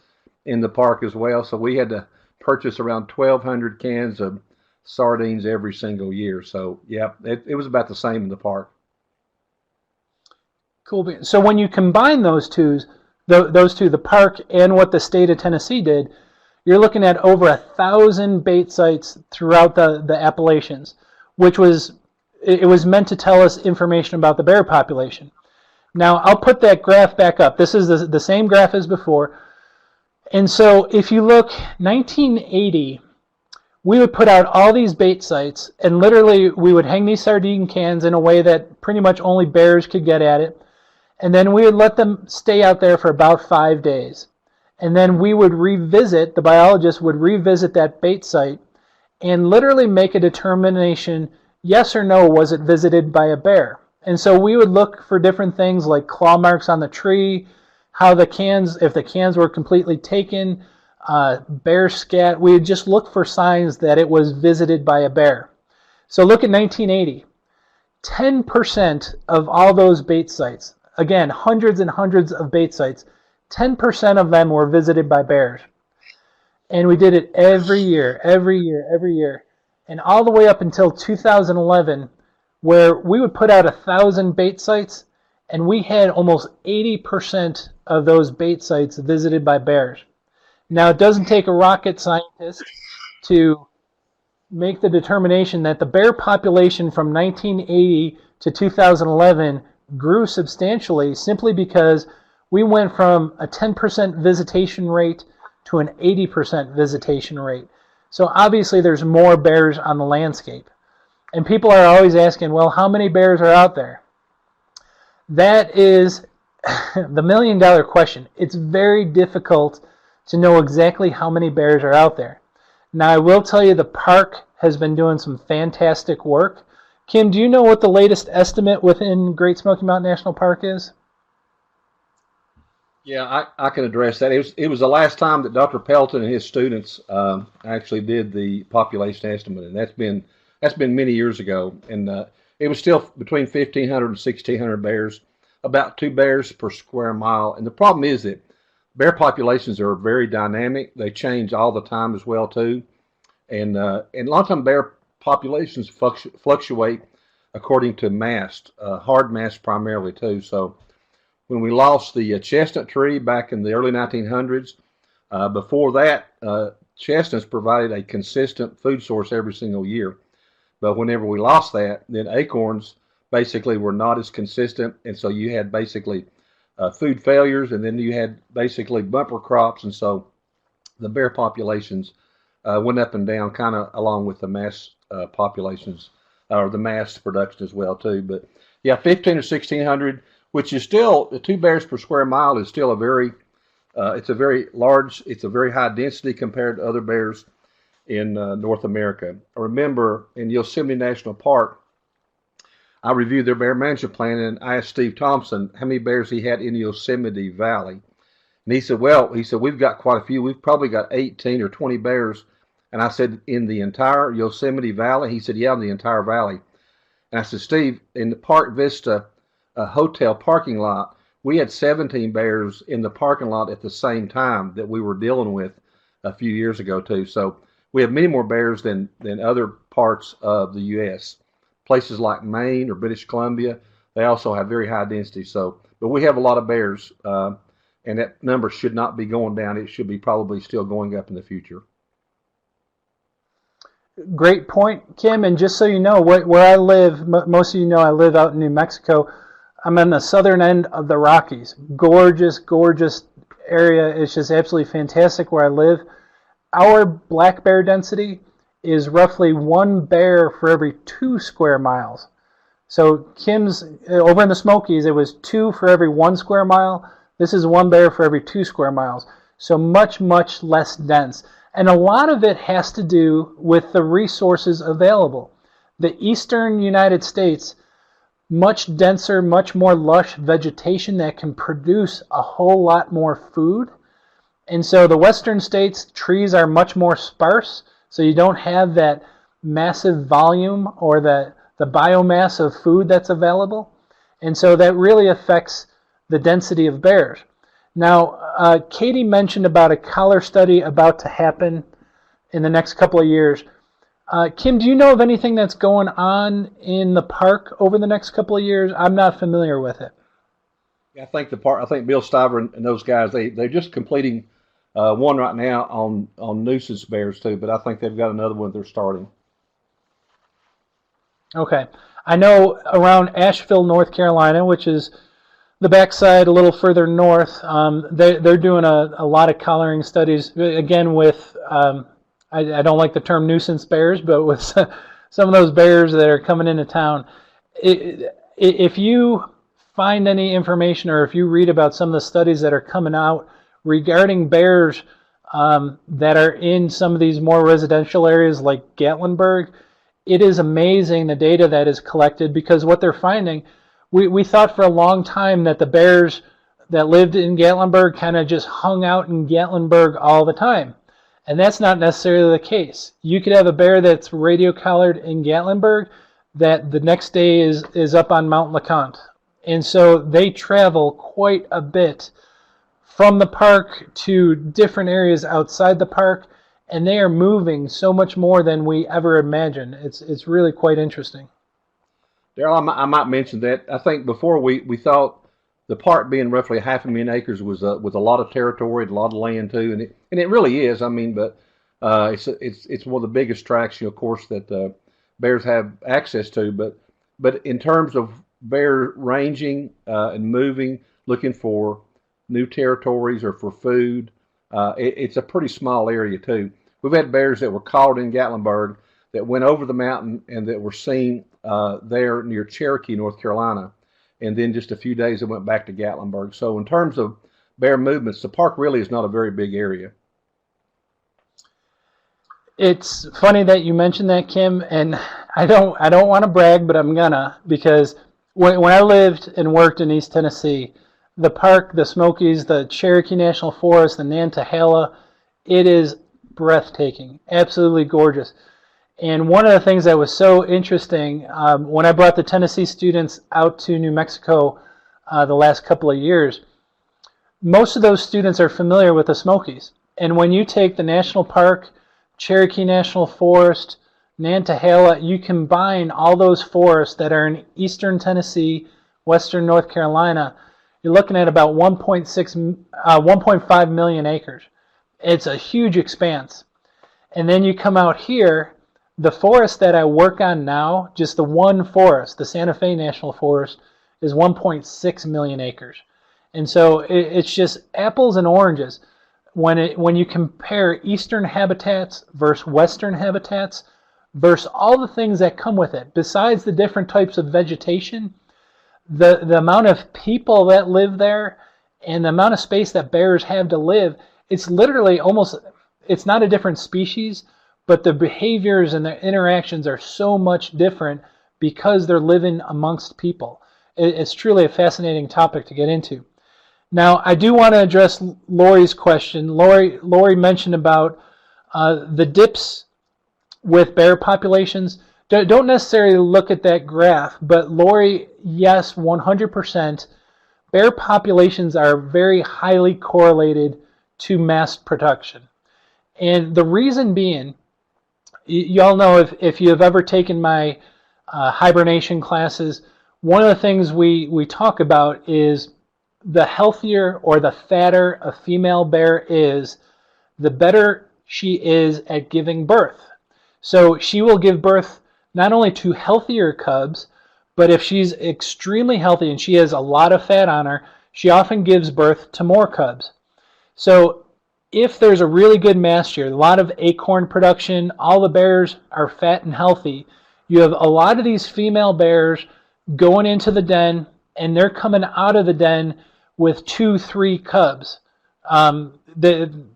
in the park as well. So we had to purchase around 1,200 cans of sardines every single year. So yeah, it was about the same in the park. Cool. So when you combine those two, the park and what the state of Tennessee did, you're looking at over 1,000 bait sites throughout the Appalachians, which was meant to tell us information about the bear population. Now I'll put that graph back up. This is the same graph as before. And so if you look 1980, we would put out all these bait sites, and literally we would hang these sardine cans in a way that pretty much only bears could get at it. And then we would let them stay out there for about 5 days. And then we would revisit, the biologist would revisit that bait site and literally make a determination, yes or no, was it visited by a bear? And so we would look for different things like claw marks on the tree, how the cans, if the cans were completely taken, bear scat. We would just look for signs that it was visited by a bear. So look at 1980. 10% of all those bait sites, again, hundreds and hundreds of bait sites, 10% of them were visited by bears. And we did it every year, every year, every year. And all the way up until 2011, where we would put out 1,000 bait sites, and we had almost 80% of those bait sites visited by bears. Now, it doesn't take a rocket scientist to make the determination that the bear population from 1980 to 2011 grew substantially simply because we went from a 10% visitation rate to an 80% visitation rate. So obviously there's more bears on the landscape. And people are always asking, well, how many bears are out there? That is the million-dollar question. It's very difficult to know exactly how many bears are out there. Now, I will tell you the park has been doing some fantastic work. Kim, do you know what the latest estimate within Great Smoky Mountain National Park is? Yeah, I can address that. It was the last time that Dr. Pelton and his students actually did the population estimate, and that's been many years ago. And it was still between 1,500 and 1,600 bears, about 2 bears per square mile. And the problem is that bear populations are very dynamic. They change all the time as well too, and a lot of times bear populations fluctuate according to mast, hard mast primarily too. So when we lost the chestnut tree back in the early 1900s, before that, chestnuts provided a consistent food source every single year. But whenever we lost that, then acorns basically were not as consistent, and so you had basically food failures, and then you had basically bumper crops, and so the bear populations went up and down kind of along with the mass populations, or the mass production as well too. But yeah, 1,500 or 1,600, which is still, the 2 bears per square mile is still a very, it's a very large, it's a very high density compared to other bears in North America. I remember in Yosemite National Park, I reviewed their bear management plan, and I asked Steve Thompson how many bears he had in Yosemite Valley. And he said, well, we've got quite a few. We've probably got 18 or 20 bears. And I said, in the entire Yosemite Valley? He said, yeah, in the entire valley. And I said, Steve, in the Park Vista hotel parking lot, we had 17 bears in the parking lot at the same time that we were dealing with a few years ago too. So we have many more bears than other parts of the U.S. Places like Maine or British Columbia, they also have very high density. So, but we have a lot of bears, and that number should not be going down. It should be probably still going up in the future. Great point, Kim. And just so you know, where I live, most of you know I live out in New Mexico. I'm on the southern end of the Rockies. Gorgeous, gorgeous area. It's just absolutely fantastic where I live. Our black bear density is roughly 1 bear for every 2 square miles. So Kim's, over in the Smokies, it was 2 for every 1 square mile. This is 1 bear for every 2 square miles. So much, much less dense. And a lot of it has to do with the resources available. The eastern United States, much denser, much more lush vegetation that can produce a whole lot more food. And so the western states, trees are much more sparse, so you don't have that massive volume or the biomass of food that's available. And so that really affects the density of bears. Now, Katie mentioned about a collar study about to happen in the next couple of years. Kim, do you know of anything that's going on in the park over the next couple of years? I'm not familiar with it. I think I think Bill Stiver and those guys, they're just completing one right now on nuisance bears too, but I think they've got another one they're starting. Okay. I know around Asheville, North Carolina, which is the backside a little further north, they're doing a lot of collaring studies, again with, I don't like the term nuisance bears, but with some of those bears that are coming into town. If you find any information or if you read about some of the studies that are coming out regarding bears that are in some of these more residential areas like Gatlinburg, it is amazing the data that is collected, because what they're finding, we thought for a long time that the bears that lived in Gatlinburg kind of just hung out in Gatlinburg all the time. And that's not necessarily the case. You could have a bear that's radio collared in Gatlinburg that the next day is up on Mount LeConte. And so they travel quite a bit from the park to different areas outside the park, and they are moving so much more than we ever imagined. It's really quite interesting. Daryl, I might mention that I think before we thought the park being roughly 500,000 acres was a lot of territory, a lot of land too, and it really is. I mean, but it's one of the biggest tracks, of course, that bears have access to. But in terms of bear ranging and moving, looking for new territories or for food, it's a pretty small area too. We've had bears that were caught in Gatlinburg that went over the mountain and that were seen there near Cherokee, North Carolina. And then just a few days, it went back to Gatlinburg. So in terms of bear movements, the park really is not a very big area. It's funny that you mentioned that, Kim, and I don't want to brag, but I'm gonna, because when I lived and worked in East Tennessee, the park, the Smokies, the Cherokee National Forest, the Nantahala, it is breathtaking, absolutely gorgeous. And one of the things that was so interesting, when I brought the Tennessee students out to New Mexico the last couple of years, most of those students are familiar with the Smokies. And when you take the national park, Cherokee National Forest, Nantahala, you combine all those forests that are in eastern Tennessee, western North Carolina, you're looking at about 1.5 million acres. It's a huge expanse. And then you come out here, the forest that I work on now, just the one forest, the Santa Fe National Forest, is 1.6 million acres. And so it's just apples and oranges. When you compare eastern habitats versus western habitats versus all the things that come with it, besides the different types of vegetation, the amount of people that live there and the amount of space that bears have to live, it's literally almost, it's not a different species, but the behaviors and the interactions are so much different because they're living amongst people. It's truly a fascinating topic to get into. Now, I do want to address Lori's question. Lori mentioned about the dips with bear populations. don't necessarily look at that graph, but Lori, yes, 100%. Bear populations are very highly correlated to mass production. And the reason being, y'all know if you have ever taken my hibernation classes, one of the things we talk about is the healthier or the fatter a female bear is, the better she is at giving birth. So she will give birth not only to healthier cubs, but if she's extremely healthy and she has a lot of fat on her, she often gives birth to more cubs. So if there's a really good mass year, a lot of acorn production, all the bears are fat and healthy, you have a lot of these female bears going into the den, and they're coming out of the den with 2-3 cubs.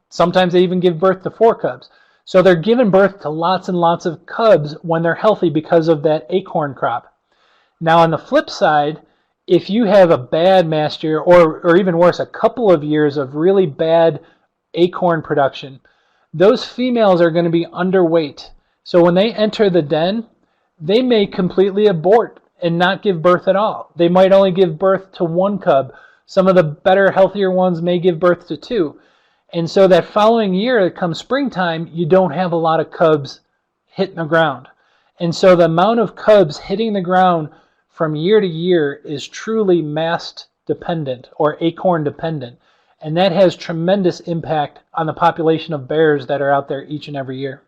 Sometimes they even give birth to 4 cubs. So they're giving birth to lots and lots of cubs when they're healthy because of that acorn crop. Now on the flip side, if you have a bad mass year, or even worse, a couple of years of really bad acorn production, those females are going to be underweight. So when they enter the den, they may completely abort and not give birth at all. They might only give birth to 1 cub. Some of the better, healthier ones may give birth to 2. And so that following year, come springtime, you don't have a lot of cubs hitting the ground. And so the amount of cubs hitting the ground from year to year is truly mast dependent or acorn dependent. And that has tremendous impact on the population of bears that are out there each and every year.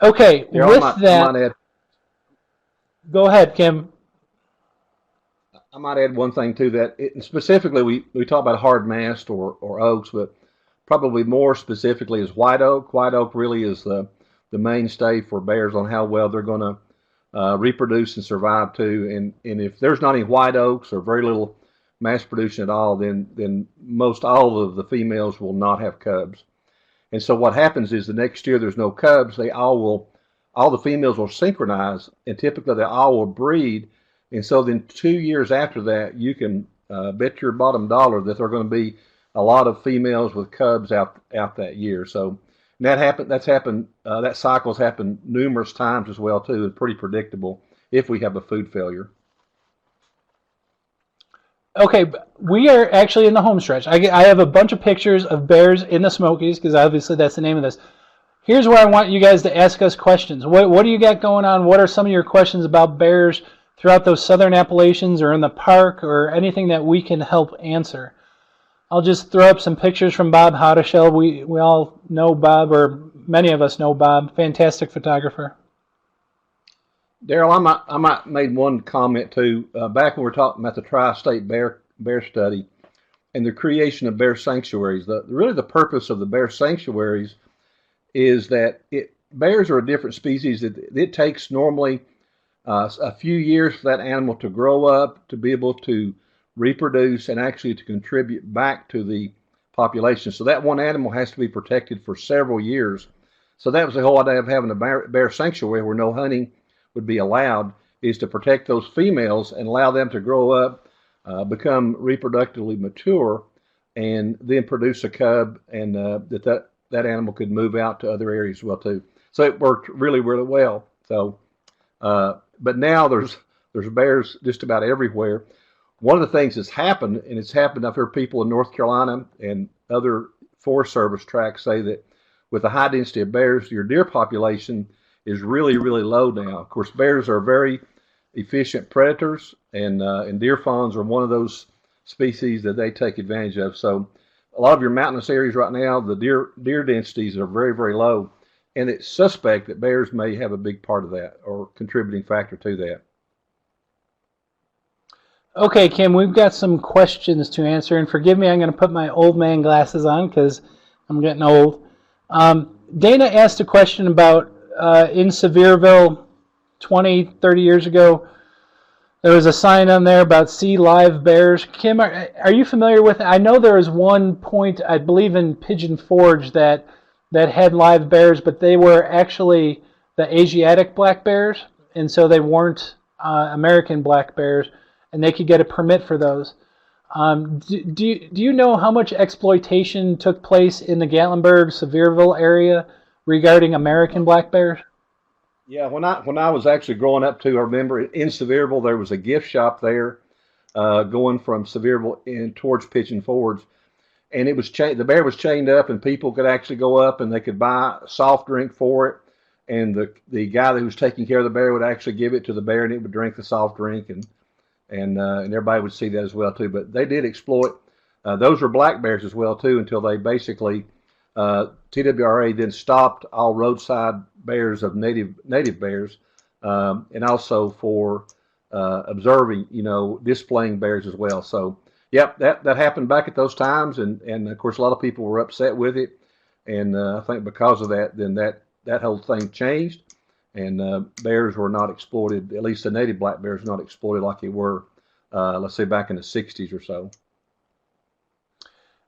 Okay, Yeah, with I that, might add, go ahead, Kim. I might add one thing too, that specifically we talk about hard mast or oaks, but probably more specifically is white oak. White oak really is the mainstay for bears on how well they're going to reproduce and survive too. And if there's not any white oaks or very little mass production at all, then most all of the females will not have cubs. And so what happens is the next year there's no cubs. All the females will synchronize, and typically they all will breed. And so then 2 years after that, you can bet your bottom dollar that there are going to be a lot of females with cubs out that year. So that cycle's happened numerous times as well too. It's pretty predictable if we have a food failure. Okay, we are actually in the home stretch. I have a bunch of pictures of bears in the Smokies, because obviously that's the name of this. Here's where I want you guys to ask us questions. What do you got going on? What are some of your questions about bears throughout those southern Appalachians or in the park, or anything that we can help answer? I'll just throw up some pictures from Bob Hotteshell. We all know Bob, or many of us know Bob. Fantastic photographer. Daryl, I might made one comment too. Back when we were talking about the tri-state bear study and the creation of bear sanctuaries, really the purpose of the bear sanctuaries is that bears are a different species. It takes normally a few years for that animal to grow up, to be able to reproduce, and actually to contribute back to the population. So that one animal has to be protected for several years. So that was the whole idea of having a bear sanctuary where no hunting would be allowed, is to protect those females and allow them to grow up, become reproductively mature, and then produce a cub, and that animal could move out to other areas as well too. So it worked really, really well. So, but now there's bears just about everywhere. One of the things that's happened, and it's happened, I've heard people in North Carolina and other Forest Service tracts say that with the high density of bears, your deer population is really, really low now. Of course, bears are very efficient predators, and deer fawns are one of those species that they take advantage of. So a lot of your mountainous areas right now, the deer densities are very, very low, and it's suspect that bears may have a big part of that or contributing factor to that. Okay, Kim, we've got some questions to answer, and forgive me, I'm going to put my old man glasses on because I'm getting old. Dana asked a question about in Sevierville 20, 30 years ago, there was a sign on there about see live bears. Kim, are you familiar with it? I know there was one point, I believe in Pigeon Forge, that had live bears, but they were actually the Asiatic black bears, and so they weren't American black bears, and they could get a permit for those. Do you know how much exploitation took place in the Gatlinburg, Sevierville area regarding American black bears? Yeah, when I was actually growing up too, I remember in Sevierville there was a gift shop there, going from Sevierville in towards Pigeon Forge, and it was the bear was chained up, and people could actually go up and they could buy a soft drink for it, and the guy that was taking care of the bear would actually give it to the bear, and it would drink the soft drink, and everybody would see that as well too. But they did exploit. Those were black bears as well too, until they basically TWRA then stopped all roadside bears of native bears, and also for observing, displaying bears as well. So, yep, that happened back at those times, and of course a lot of people were upset with it, and I think because of that, then that whole thing changed, and bears were not exploited. At least the native black bears were not exploited like they were, let's say back in the '60s or so.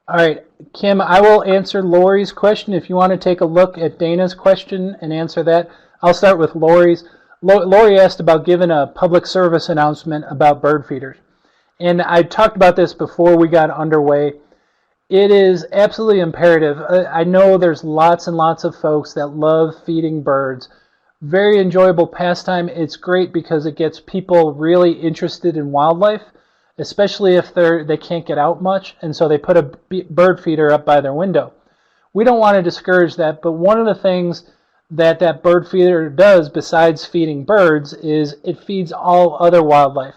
All right, Kim, I will answer Lori's question. If you want to take a look at Dana's question and answer that, I'll start with Lori's. Lori asked about giving a public service announcement about bird feeders. And I talked about this before we got underway. It is absolutely imperative. I know there's lots and lots of folks that love feeding birds. Very enjoyable pastime. It's great because it gets people really interested in wildlife, especially if they can't get out much, and so they put a bird feeder up by their window. We don't want to discourage that, but one of the things that bird feeder does besides feeding birds is it feeds all other wildlife.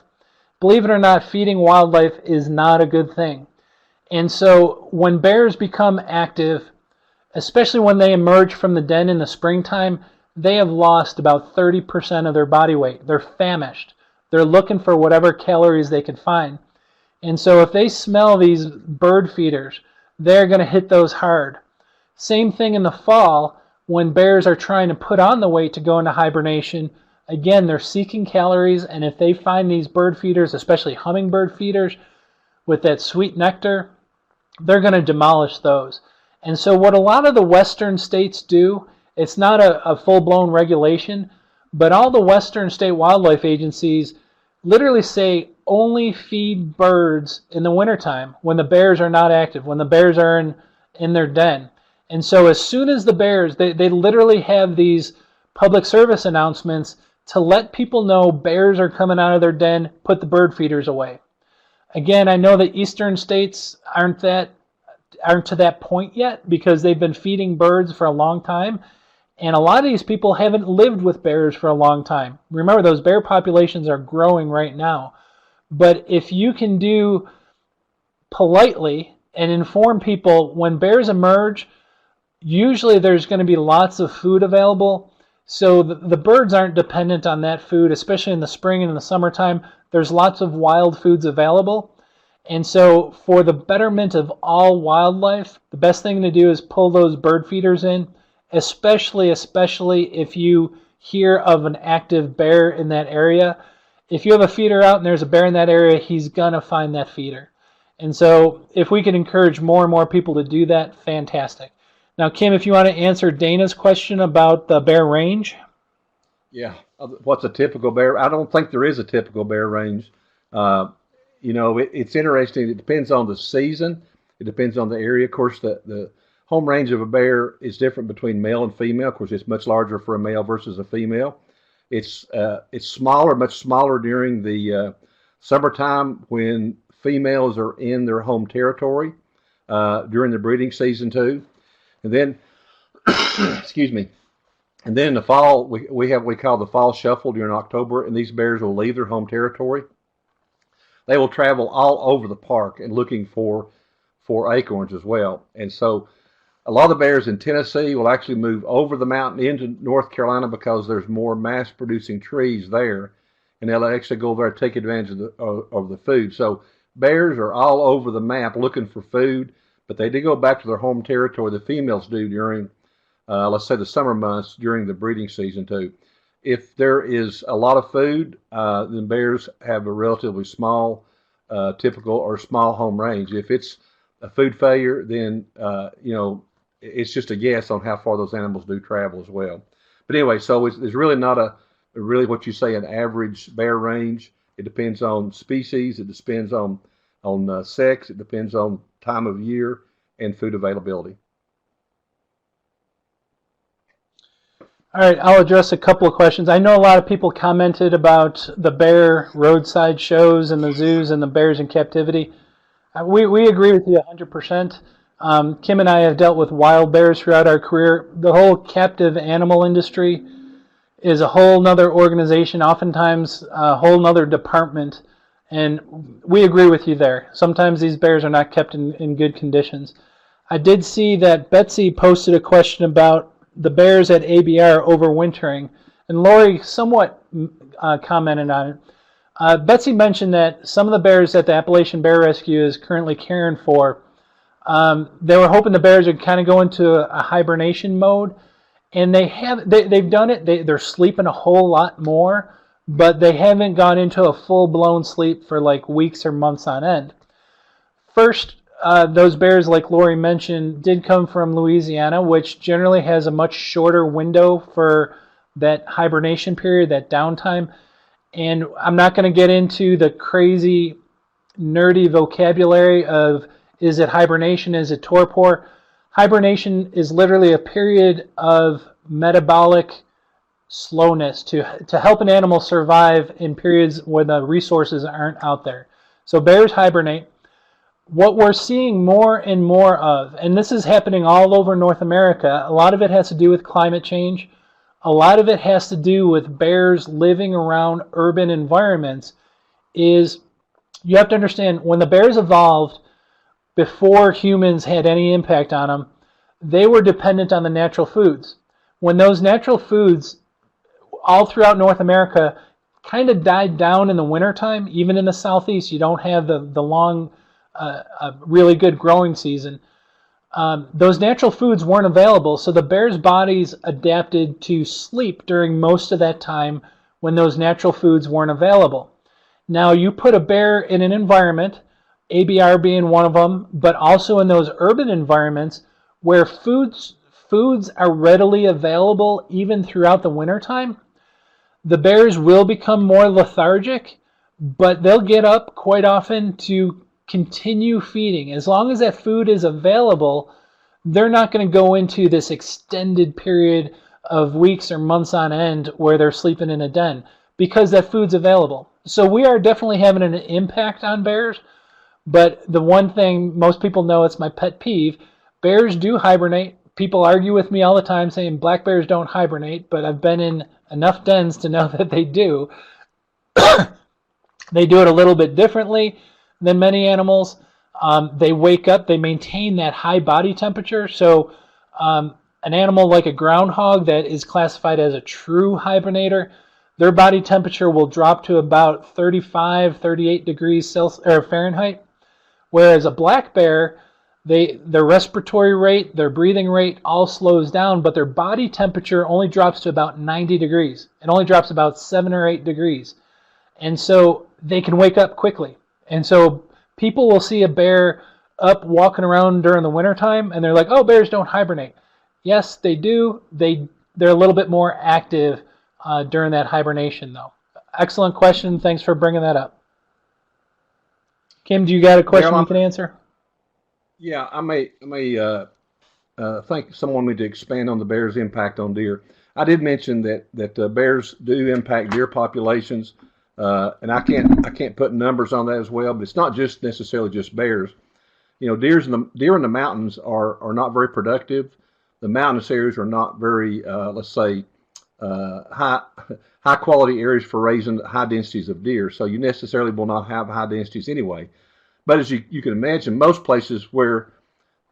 Believe it or not, feeding wildlife is not a good thing. And so when bears become active, especially when they emerge from the den in the springtime, they have lost about 30% of their body weight. They're famished. They're looking for whatever calories they can find. And so if they smell these bird feeders, they're going to hit those hard. Same thing in the fall when bears are trying to put on the weight to go into hibernation. Again, they're seeking calories, and if they find these bird feeders, especially hummingbird feeders, with that sweet nectar, they're going to demolish those. And so what a lot of the western states do, it's not a full-blown regulation, but all the western state wildlife agencies literally say only feed birds in the wintertime when the bears are not active, when the bears are in their den. And so as soon as the bears, they literally have these public service announcements to let people know bears are coming out of their den, put the bird feeders away. Again, I know the eastern states aren't to that point yet because they've been feeding birds for a long time. And a lot of these people haven't lived with bears for a long time. Remember, those bear populations are growing right now. But if you can do politely and inform people when bears emerge, usually there's going to be lots of food available. So the birds aren't dependent on that food, especially in the spring and in the summertime. There's lots of wild foods available. And so for the betterment of all wildlife, the best thing to do is pull those bird feeders in, especially if you hear of an active bear in that area. If you have a feeder out and there's a bear in that area, he's going to find that feeder. And so if we can encourage more and more people to do that, fantastic. Now, Kim, if you want to answer Dana's question about the bear range. Yeah, what's a typical bear? I don't think there is a typical bear range. It's interesting. It depends on the season. It depends on the area. Of course, the home range of a bear is different between male and female. Of course, it's much larger for a male versus a female. It's smaller, much smaller during the summertime when females are in their home territory during the breeding season too. And then, excuse me. And then in the fall, we call the fall shuffle during October, and these bears will leave their home territory. They will travel all over the park and looking for acorns as well. And so a lot of the bears in Tennessee will actually move over the mountain into North Carolina because there's more mass producing trees there, and they'll actually go there and take advantage of the food. So bears are all over the map looking for food, but they do go back to their home territory. The females do during, let's say, the summer months during the breeding season too. If there is a lot of food, then bears have a relatively small, typical or small home range. If it's a food failure, then it's just a guess on how far those animals do travel as well. But anyway, so it's really not really what you say an average bear range. It depends on species. It depends on sex. It depends on time of year and food availability. All right, I'll address a couple of questions. I know a lot of people commented about the bear roadside shows and the zoos and the bears in captivity. We agree with you 100%. Kim and I have dealt with wild bears throughout our career. The whole captive animal industry is a whole nother organization, oftentimes a whole nother department, and we agree with you there. Sometimes these bears are not kept in good conditions. I did see that Betsy posted a question about the bears at ABR overwintering, and Lori somewhat commented on it. Betsy mentioned that some of the bears that the Appalachian Bear Rescue is currently caring for, they were hoping the bears would kind of go into a hibernation mode, and they've done it. They're sleeping a whole lot more, but they haven't gone into a full-blown sleep for like weeks or months on end. First, those bears, like Lori mentioned, did come from Louisiana, which generally has a much shorter window for that hibernation period, that downtime. And I'm not going to get into the crazy, nerdy vocabulary of is it hibernation, is it torpor? Hibernation is literally a period of metabolic slowness to help an animal survive in periods where the resources aren't out there. So bears hibernate. What we're seeing more and more of, and this is happening all over North America, a lot of it has to do with climate change. A lot of it has to do with bears living around urban environments. Is you have to understand, when the bears evolved before humans had any impact on them, they were dependent on the natural foods. When those natural foods all throughout North America kind of died down in the wintertime, even in the southeast, you don't have the long, really good growing season. Those natural foods weren't available, so the bears' bodies adapted to sleep during most of that time when those natural foods weren't available. Now, you put a bear in an environment, ABR being one of them, but also in those urban environments where foods are readily available even throughout the wintertime, the bears will become more lethargic, but they'll get up quite often to continue feeding. As long as that food is available, they're not going to go into this extended period of weeks or months on end where they're sleeping in a den because that food's available. So we are definitely having an impact on bears, but the one thing most people know, it's my pet peeve, bears do hibernate. People argue with me all the time saying black bears don't hibernate, but I've been in enough dens to know that they do. They do it a little bit differently than many animals. They wake up, they maintain that high body temperature. So an animal like a groundhog that is classified as a true hibernator, their body temperature will drop to about 35, 38 degrees Celsius, or Fahrenheit. Whereas a black bear, their respiratory rate, their breathing rate all slows down, but their body temperature only drops to about 90 degrees. It only drops about 7 or 8 degrees. And so they can wake up quickly. And so people will see a bear up walking around during the wintertime, and they're like, oh, bears don't hibernate. Yes, they do. They're a little bit more active during that hibernation, though. Excellent question. Thanks for bringing that up. Kim, do you got a question you can answer? Yeah, I may think someone need to expand on the bear's impact on deer. I did mention that bears do impact deer populations, and I can't put numbers on that as well. But it's not just necessarily just bears. You know, deer in the mountains are not very productive. The mountainous areas are not very, let's say, high quality areas for raising high densities of deer. So you necessarily will not have high densities anyway. But as you can imagine, most places where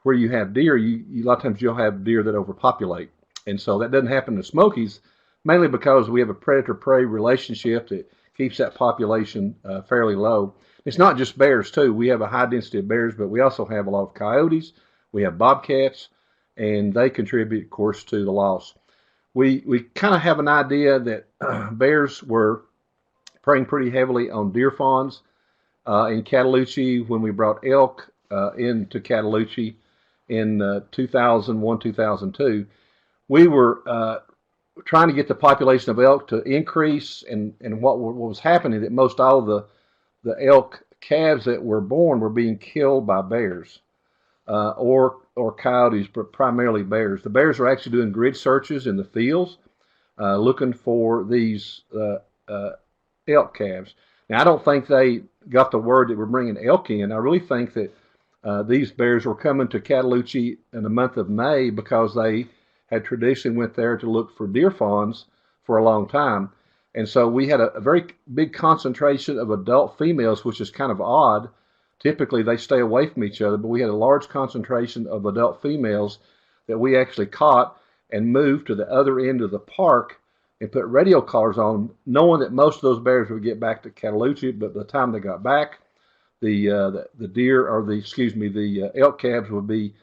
you have deer, a lot of times you'll have deer that overpopulate. And so that doesn't happen in the Smokies, mainly because we have a predator-prey relationship that keeps that population fairly low. It's not just bears, too. We have a high density of bears, but we also have a lot of coyotes. We have bobcats, and they contribute, of course, to the loss. We kind of have an idea that bears were preying pretty heavily on deer fawns in Cataloochee when we brought elk into Cataloochee in 2001, 2002. We were trying to get the population of elk to increase, and what was happening that most all the elk calves that were born were being killed by bears or coyotes, but primarily bears. The bears are actually doing grid searches in the fields, looking for these elk calves. Now, I don't think they got the word that we're bringing elk in. I really think that these bears were coming to Cataloochee in the month of May because they had traditionally went there to look for deer fawns for a long time. And so we had a very big concentration of adult females, which is kind of odd. Typically, they stay away from each other, but we had a large concentration of adult females that we actually caught and moved to the other end of the park and put radio collars on, knowing that most of those bears would get back to Cataloochee. But by the time they got back, the deer, or the elk calves would be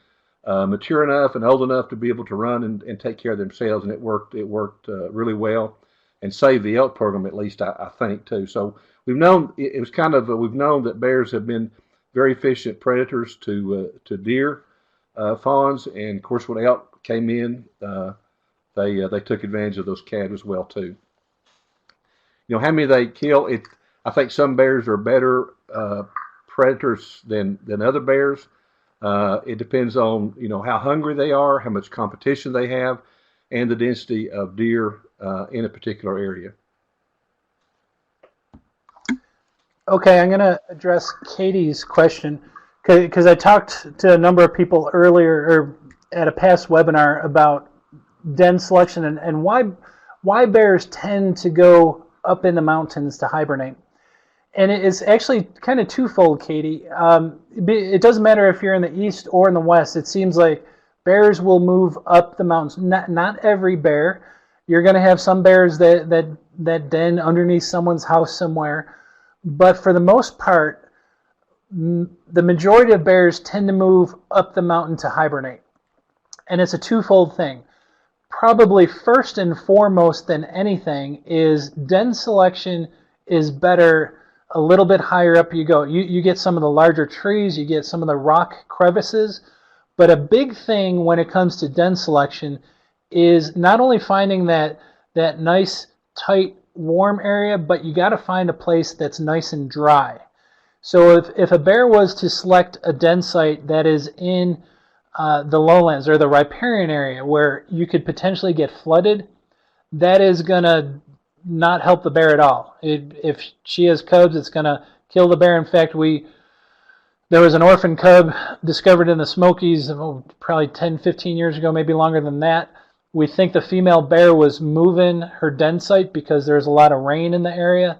mature enough and old enough to be able to run and take care of themselves, and it worked. It worked really well, and saved the elk program, at least I think too. So we've known it was kind of we've known that bears have been very efficient predators to deer fawns, and of course when elk came in, they took advantage of those calves as well too. You know how many they kill? I think some bears are better predators than other bears. It depends on how hungry they are, how much competition they have, and the density of deer in a particular area. Okay, I'm going to address Katie's question because I talked to a number of people earlier or at a past webinar about den selection and why bears tend to go up in the mountains to hibernate. And it's actually kind of twofold, Katie. It doesn't matter if you're in the east or in the west. It seems like bears will move up the mountains. Not every bear. You're going to have some bears that den underneath someone's house somewhere. But for the most part, the majority of bears tend to move up the mountain to hibernate. And it's a twofold thing. Probably first and foremost than anything is den selection is better a little bit higher up you go. You get some of the larger trees, you get some of the rock crevices, but a big thing when it comes to den selection is not only finding that nice, tight, warm area, but you got to find a place that's nice and dry. So if a bear was to select a den site that is in the lowlands or the riparian area where you could potentially get flooded, that is going to not help the bear at all. If she has cubs, it's going to kill the bear. In fact, there was an orphan cub discovered in the Smokies probably 10, 15 years ago, maybe longer than that. We think the female bear was moving her den site because there's a lot of rain in the area.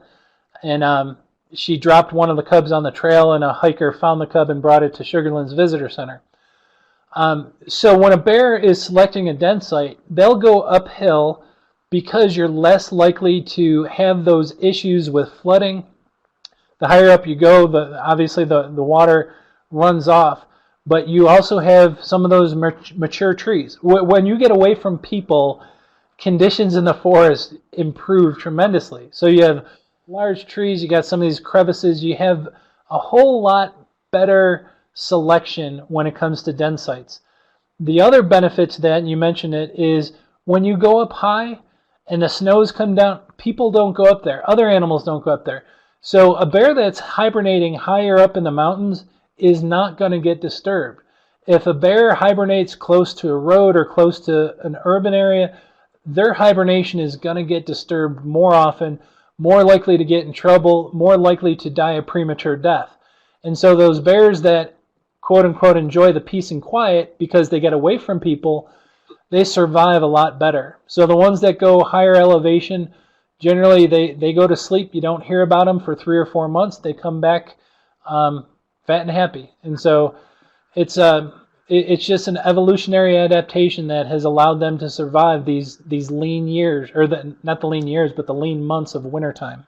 And she dropped one of the cubs on the trail, and a hiker found the cub and brought it to Sugarlands Visitor Center. So when a bear is selecting a den site, they'll go uphill because you're less likely to have those issues with flooding. The higher up you go, obviously the water runs off, but you also have some of those mature trees. When you get away from people, conditions in the forest improve tremendously. So you have large trees, you got some of these crevices, you have a whole lot better selection when it comes to den sites. The other benefit to that, and you mentioned it, is when you go up high and the snows come down, people don't go up there. Other animals don't go up there. So a bear that's hibernating higher up in the mountains is not going to get disturbed. If a bear hibernates close to a road or close to an urban area, their hibernation is going to get disturbed more often, more likely to get in trouble, more likely to die a premature death. And so those bears that quote unquote enjoy the peace and quiet because they get away from people, they survive a lot better. So the ones that go higher elevation, generally they go to sleep. You don't hear about them for 3 or 4 months. They come back fat and happy. And so it's just an evolutionary adaptation that has allowed them to survive these lean years, or not the lean years, but the lean months of wintertime.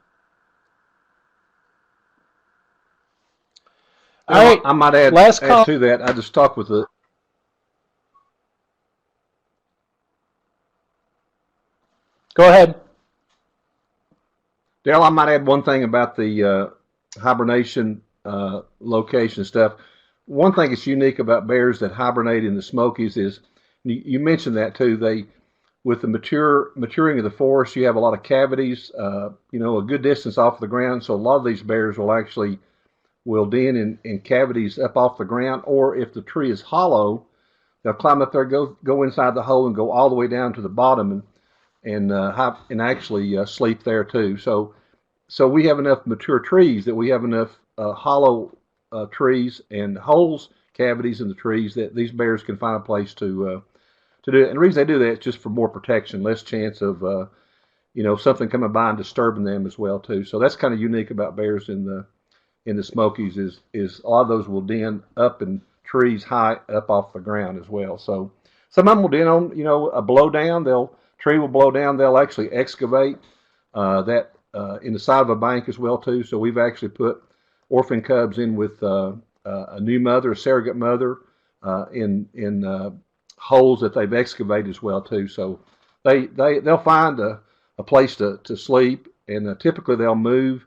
All right. I might add to that. I just talked with the. Go ahead. Dale, I might add one thing about the hibernation location stuff. One thing that's unique about bears that hibernate in the Smokies is, you mentioned that too, with the maturing of the forest, you have a lot of cavities, a good distance off the ground. So a lot of these bears will den in cavities up off the ground, or if the tree is hollow, they'll climb up there, go inside the hole and go all the way down to the bottom. And and actually sleep there too. So we have enough mature trees that we have enough hollow trees and holes, cavities in the trees that these bears can find a place to do it. And the reason they do that is just for more protection, less chance of something coming by and disturbing them as well too. So that's kind of unique about bears in the Smokies is a lot of those will den up in trees high up off the ground as well. So some of them will den on a blow down. Tree will blow down. They'll actually excavate that in the side of a bank as well too. So we've actually put orphan cubs in with a new mother, a surrogate mother, in holes that they've excavated as well too. So they'll find a place to sleep, and typically they'll move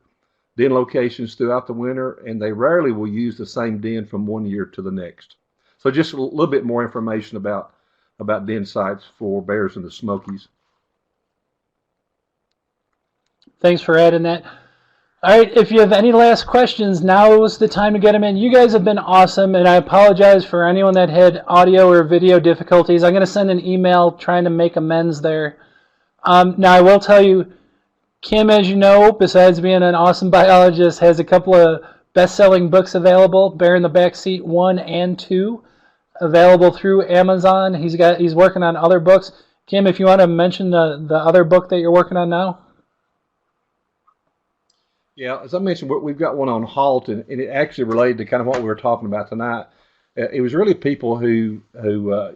den locations throughout the winter, and they rarely will use the same den from one year to the next. So just a little bit more information about den sites for bears in the Smokies. Thanks for adding that. All right, if you have any last questions, now is the time to get them in. You guys have been awesome, and I apologize for anyone that had audio or video difficulties. I'm going to send an email trying to make amends there. Now, I will tell you, Kim, as you know, besides being an awesome biologist, has a couple of best-selling books available, Bear in the Backseat 1 and 2, available through Amazon. He's working on other books. Kim, if you want to mention the other book that you're working on now. Yeah, as I mentioned, we've got one on halt, and it actually related to kind of what we were talking about tonight. It was really people who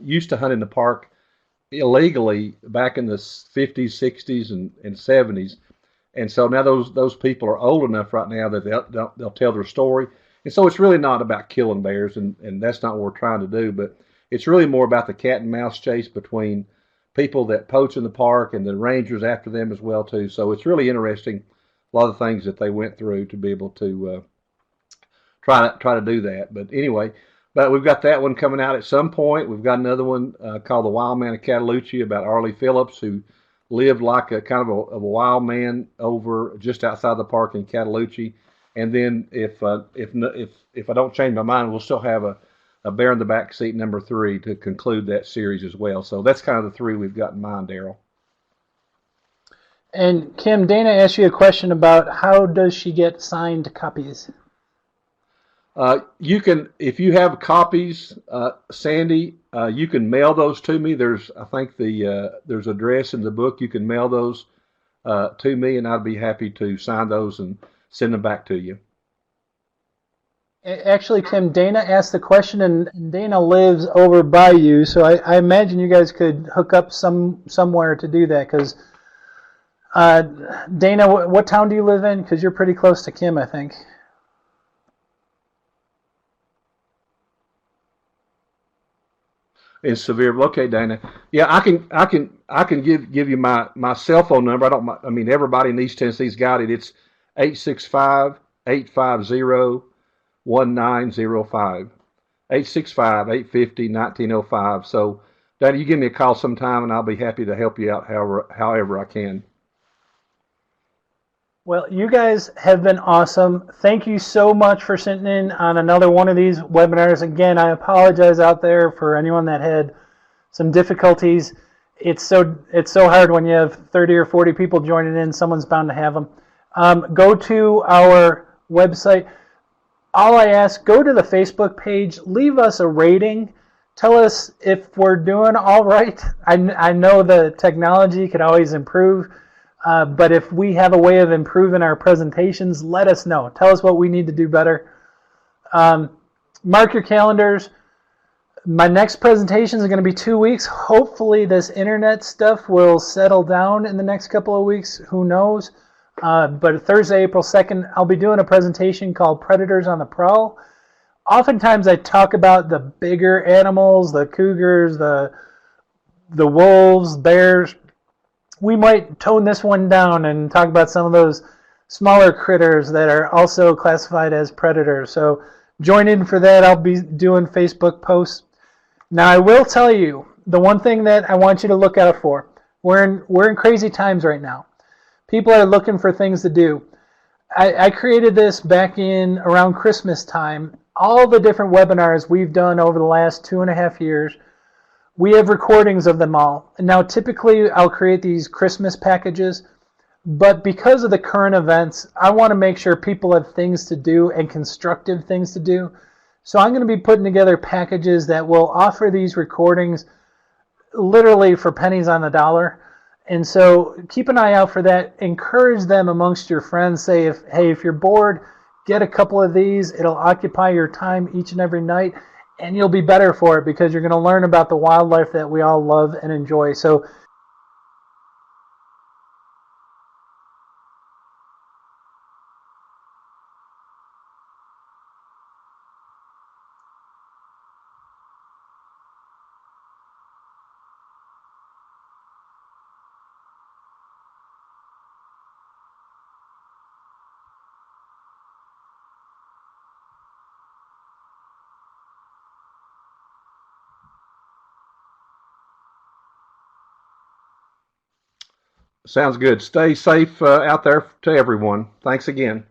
used to hunt in the park illegally back in the 50s, 60s, and 70s. And so now those people are old enough right now that they'll tell their story. And so it's really not about killing bears, and that's not what we're trying to do. But it's really more about the cat and mouse chase between people that poach in the park and the rangers after them as well too. So it's really interesting, a lot of things that they went through to be able to try to do that. But anyway, we've got that one coming out at some point. We've got another one called The Wild Man of Cataloochee about Arlie Phillips, who lived like a kind of a wild man over just outside the park in Cataloochee. And then if I don't change my mind, we'll still have a Bear in the Backseat number 3 to conclude that series as well. So that's kind of the 3 we've got in mind, Daryl. And Kim, Dana asked you a question about how does she get signed copies? You can, if you have copies, Sandy, you can mail those to me. I think there's an address in the book. You can mail those to me, and I'd be happy to sign those and send them back to you. Actually, Kim, Dana asked the question, and Dana lives over by you, so I imagine you guys could hook up somewhere to do that. Because Dana, what town do you live in? Because you're pretty close to Kim, I think. In Severe. Okay, Dana. Yeah, I can give you my cell phone number. I mean everybody in East Tennessee's got it. It's 865-850-1905. 865-850-1905. So Dana, you give me a call sometime and I'll be happy to help you out however I can. Well, you guys have been awesome. Thank you so much for sitting in on another one of these webinars. Again, I apologize out there for anyone that had some difficulties. It's so hard when you have 30 or 40 people joining in. Someone's bound to have them. Go to our website. All I ask, go to the Facebook page, leave us a rating. Tell us if we're doing all right. I know the technology could always improve. But if we have a way of improving our presentations, let us know. Tell us what we need to do better. Mark your calendars. My next presentation is going to be 2 weeks. Hopefully this internet stuff will settle down in the next couple of weeks. Who knows? But Thursday, April 2nd, I'll be doing a presentation called Predators on the Prowl. Oftentimes I talk about the bigger animals, the cougars, the wolves, bears. We might tone this one down and talk about some of those smaller critters that are also classified as predators. So join in for that. I'll be doing Facebook posts. Now I will tell you the one thing that I want you to look out for. We're in crazy times right now. People are looking for things to do. I created this back in around Christmas time. All the different webinars we've done over the last 2.5 years, We have recordings of them all. Now, typically, I'll create these Christmas packages, but because of the current events, I want to make sure people have things to do and constructive things to do. So I'm going to be putting together packages that will offer these recordings literally for pennies on the dollar. And so keep an eye out for that. Encourage them amongst your friends. Say, if you're bored, get a couple of these. It'll occupy your time each and every night, and you'll be better for it because you're going to learn about the wildlife that we all love and enjoy. So Sounds good. Stay safe out there to everyone. Thanks again.